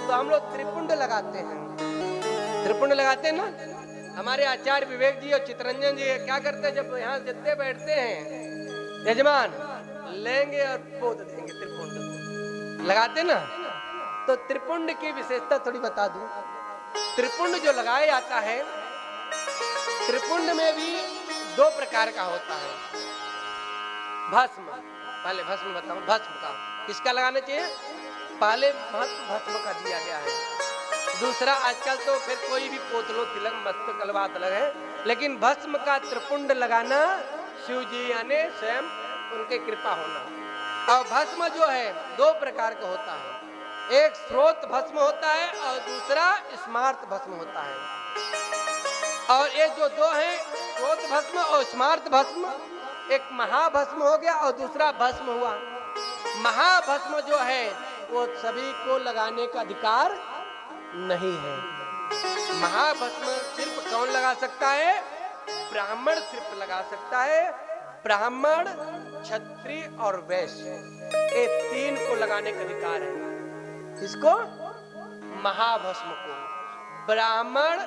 Speaker 3: तो हम लोग त्रिपुंड लगाते हैं। त्रिपुंड लगाते हैं ना। हमारे आचार्य विवेक जी और चितरंजन जी क्या करते हैं? जब यहाँ जितने बैठते हैं यजमान लेंगे और पोत देंगे त्रिपुंड लगाते ना। तो त्रिपुंड की विशेषता थोड़ी बता दूं। त्रिपुंड जो लगाया जाता है, त्रिपुंड में भी दो प्रकार का होता है। भस्म, पहले भस्म बताऊं। भस्म का किसका लगाना चाहिए? पहले भस्म का दिया गया है। दूसरा आजकल तो फिर कोई भी पोत लो, तिलक मस्तक अलग अलग है, लेकिन भस्म का त्रिपुंड लगाना शिव जी यानी स्वयं उनके कृपा होना। और भस्म जो है दो प्रकार का होता है, एक स्रोत भस्म होता है और दूसरा स्मार्त भस्म होता है। और ये जो दो हैं, स्रोत भस्म और स्मार्त भस्म, एक महाभस्म हो गया और दूसरा भस्म हुआ। महाभस्म जो है वो सभी को लगाने का अधिकार नहीं है। महाभस्म सिर्फ कौन लगा सकता है? ब्राह्मण सिर्फ लगा सकता है। ब्राह्मण, क्षत्रिय और वैश्य, ये तीन को लगाने का अधिकार है। किसको? महाभस्म को। ब्राह्मण,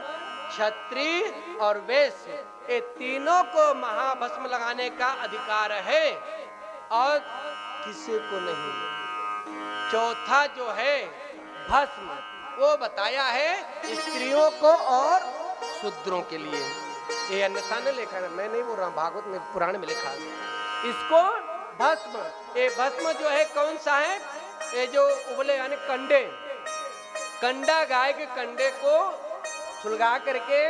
Speaker 3: क्षत्रिय और वैश्य, ये तीनों को महाभस्म लगाने का अधिकार है और किसी को नहीं। चौथा जो है भस्म, वो बताया है स्त्रियों को और शूद्रों के लिए। ये अन्यथा ने लिखा है, मैं नहीं बोल रहा हूँ, भागवत में पुराण में लिखा है इसको भस्म। ये भस्म जो है कौन सा है? ये जो उबले यानी कंडे, कंडा गाय के कंडे को सुलगा करके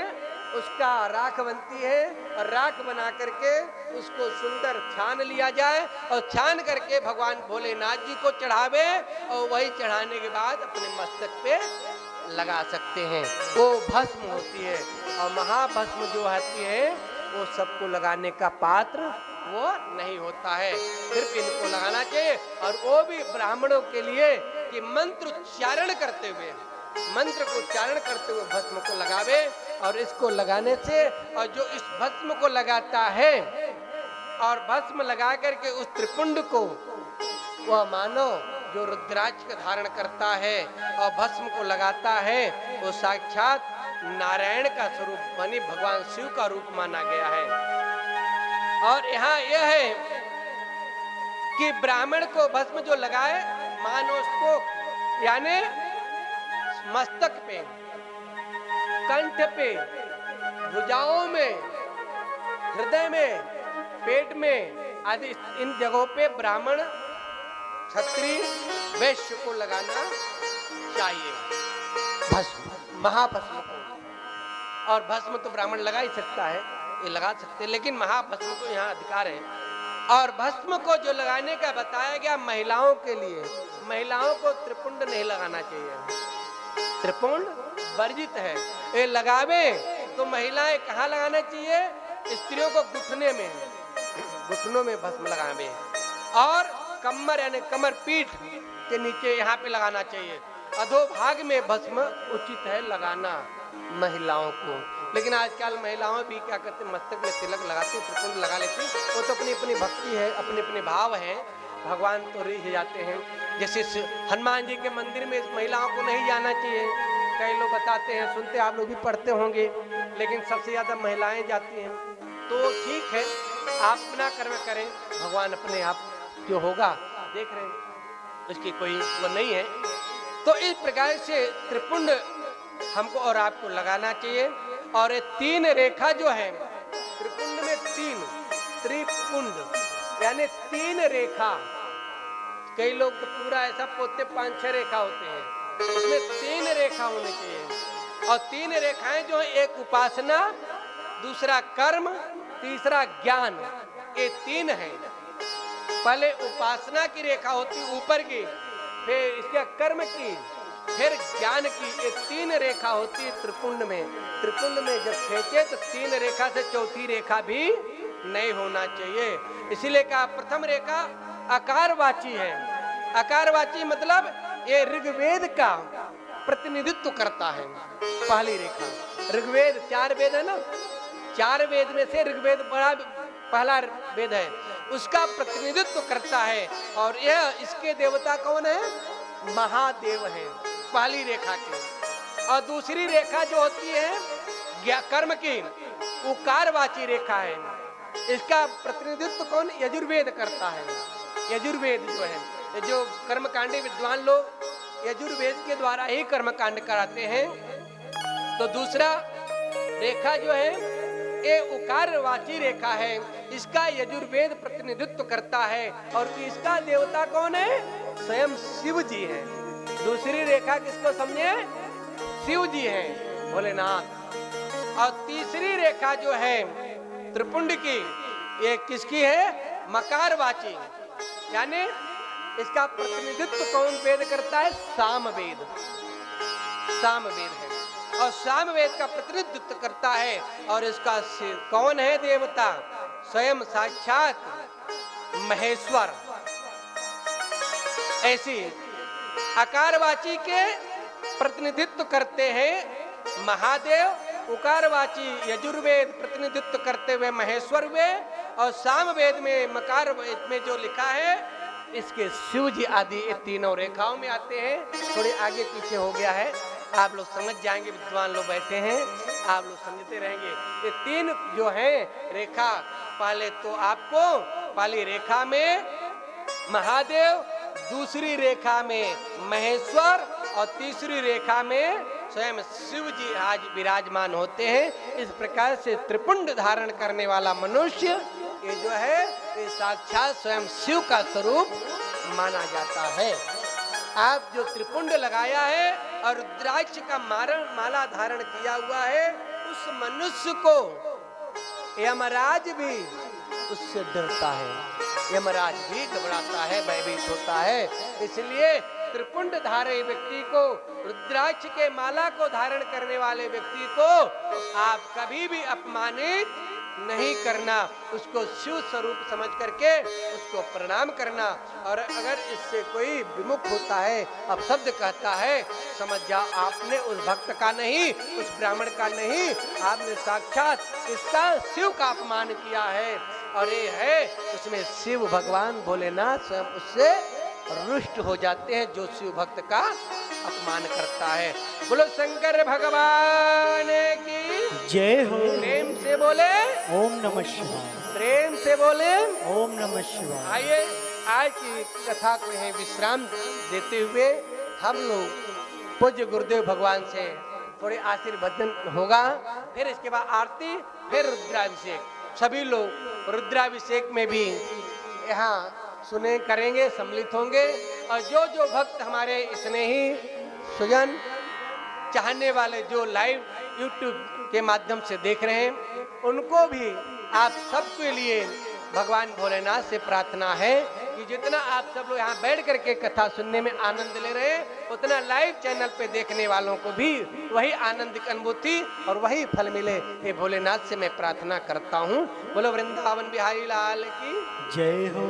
Speaker 3: उसका राख बनती है और राख बना करके उसको सुंदर छान लिया जाए और छान करके भगवान भोलेनाथ जी को चढ़ावे और वही चढ़ाने के बाद अपने मस्तक पे लगा सकते हैं। वो भस्म होती है। और महाभस्म जो होती है वो सबको लगाने का पात्र वो नहीं होता है, सिर्फ इनको लगाना चाहिए। और वो भी ब्राह्मणों के लिए कि मंत्र उच्चारण करते हुए, मंत्र को उच्चारण करते हुए भस्म को लगावे। और इसको लगाने से, और जो इस भस्म को लगाता है और भस्म लगा करके उस त्रिपुंड को, वह मानो जो रुद्राक्ष का धारण करता है और भस्म को लगाता है, वो साक्षात नारायण का स्वरूप मानी भगवान शिव का रूप माना गया है। और यहाँ यह है कि ब्राह्मण को भस्म जो लगाए, मानो उसको यानी मस्तक पे, कंठ पे, भुजाओं में, हृदय में, पेट में आदि इन जगहों पे ब्राह्मण, क्षत्रिय, वैश्य को लगाना चाहिए भस्म, महाभस्म को। और भस्म तो ब्राह्मण लगा ही सकता है, ये लगा सकते हैं, लेकिन महाभस्म को यहाँ अधिकार है। और भस्म को जो लगाने का बताया गया महिलाओं के लिए, महिलाओं को त्रिपुंड नहीं लगाना चाहिए, त्रिपुंड वर्जित है। ये लगावे तो महिलाएं कहाँ लगाना चाहिए? स्त्रियों को घुटने में, घुटनों में भस्म लगावे और कमर यानी कमर पीठ के नीचे यहाँ पे लगाना चाहिए। अधोभाग में भस्म उचित है लगाना महिलाओं को। लेकिन आजकल महिलाओं भी क्या करते, मस्तक में तिलक लगाती, त्रिपुंड लगा लेती। वो तो अपनी अपनी भक्ति है, अपने अपने भाव है, भगवान तो रिझ जाते हैं। जैसे हनुमान जी के मंदिर में महिलाओं को नहीं जाना चाहिए, कई लोग बताते हैं, सुनते आप लोग भी पढ़ते होंगे, लेकिन सबसे ज्यादा महिलाएं जाती हैं। तो ठीक है, आप अपना कर्म करें, भगवान अपने आप जो होगा देख रहे हैं, उसकी कोई वो नहीं है। तो इस प्रकार से त्रिपुंड हमको और आपको लगाना चाहिए। और ये तीन रेखा जो है त्रिपुंड में, तीन त्रिपुंड यानी तीन रेखा, कई लोग तो पूरा ऐसा पोते 5-6 रेखा होते हैं, उसमें तीन रेखा होनी चाहिए। और तीन रेखाएं जो है, एक उपासना, दूसरा कर्म, तीसरा ज्ञान, ये तीन है। पहले उपासना की रेखा होती ऊपर की, फिर इसके कर्म की, फिर ज्ञान की, ये तीन रेखा होती है त्रिपुंड में। त्रिपुंड में जब खींचे तो तीन रेखा से चौथी रेखा भी नहीं होना चाहिए। इसीलिए कहा प्रथम रेखा आकारवाची है। आकारवाची मतलब ये ऋग्वेद का प्रतिनिधित्व करता है। पहली रेखा ऋग्वेद, 4 वेद है ना, 4 वेद में से ऋग्वेद बड़ा पहला वेद है, उसका प्रतिनिधित्व करता है। और यह इसके देवता कौन है? महादेव है पहली रेखा के। और दूसरी रेखा जो होती है कर्म की, उकारवाची रेखा है। इसका प्रतिनिधित्व कौन? यजुर्वेद करता है। यजुर्वेद जो है, ये जो कर्मकांडी विद्वान लोग यजुर्वेद के द्वारा ही कर्मकांड कराते हैं। तो दूसरा रेखा जो है ये उकारवाची रेखा है, इसका यजुर्वेद प्रतिनिधित्व करता है और इसका देवता कौन है? स्वयं शिव जी है। दूसरी रेखा किसको समझे? शिव जी हैं, भोलेनाथ। और तीसरी रेखा जो है त्रिपुंड की, ये किसकी है? मकारवाची, यानी इसका प्रतिनिधित्व कौन वेद करता है? सामवेद। सामवेद है और सामवेद का प्रतिनिधित्व करता है। और इसका कौन है देवता? स्वयं साक्षात महेश्वर। ऐसी अकारवाची के प्रतिनिधित्व करते हैं महादेव, उकारवाची यजुर्वेद प्रतिनिधित्व करते हुए महेश्वर हुए, और सामवेद में मकार में जो लिखा है इसके शिव जी आदि ये तीनों रेखाओं में आते हैं। थोड़े आगे पीछे हो गया है, आप लोग समझ जाएंगे, विद्वान लोग बैठे हैं, आप लोग समझते रहेंगे। ये तीन जो है रेखा, पहले तो आपको पहली रेखा में महादेव, दूसरी रेखा में महेश्वर और तीसरी रेखा में स्वयं शिव जी आज विराजमान होते हैं। इस प्रकार से त्रिपुंड धारण करने वाला मनुष्य ये जो है ये साक्षात स्वयं शिव का स्वरूप माना जाता है। आप जो त्रिपुंड लगाया है और रुद्राक्ष का माला धारण किया हुआ है, उस मनुष्य को यमराज भी उससे डरता है, यमराज भी घबराता है, भयभीत होता है। इसलिए त्रिपुंड धारे व्यक्ति को, रुद्राक्ष के माला को धारण करने वाले व्यक्ति को आप कभी भी अपमानित नहीं करना, उसको शिव स्वरूप समझ करके उसको प्रणाम करना। और अगर इससे कोई विमुख होता है, अपशब्द कहता है, समझ जाओ आपने उस भक्त का नहीं, उस ब्राह्मण का नहीं, आपने साक्षात इसका शिव का अपमान किया है। और ये है उसमें शिव भगवान भोलेनाथ स्वयं उससे रुष्ट हो जाते हैं जो शिव भक्त का अपमान करता है। बोलो शंकर भगवान की
Speaker 1: जय हो।
Speaker 3: प्रेम से बोले
Speaker 1: ओम नमः शिवाय।
Speaker 3: प्रेम से बोले
Speaker 1: ओम नमः शिवाय।
Speaker 3: आइए आज की कथा को है विश्राम देते हुए हम लोग पूज्य गुरुदेव भगवान से थोड़े आशीर्वचन होगा, फिर इसके बाद आरती, फिर रुद्राभिषेक। सभी लोग रुद्राभिषेक में भी यहाँ सुने करेंगे, सम्मिलित होंगे। और जो जो भक्त हमारे स्नेही सुजन चाहने वाले जो लाइव यूट्यूब के माध्यम से देख रहे हैं, उनको भी आप सबके लिए भगवान भोलेनाथ से प्रार्थना है कि जितना आप सब लोग यहाँ बैठ करके कथा सुनने में आनंद ले रहे हैं, उतना लाइव चैनल पे देखने वालों को भी वही आनंद की अनुभूति और वही फल मिले। ये भोलेनाथ से मैं प्रार्थना करता हूँ। बोलो वृंदावन बिहारी लाल की
Speaker 1: जय हो।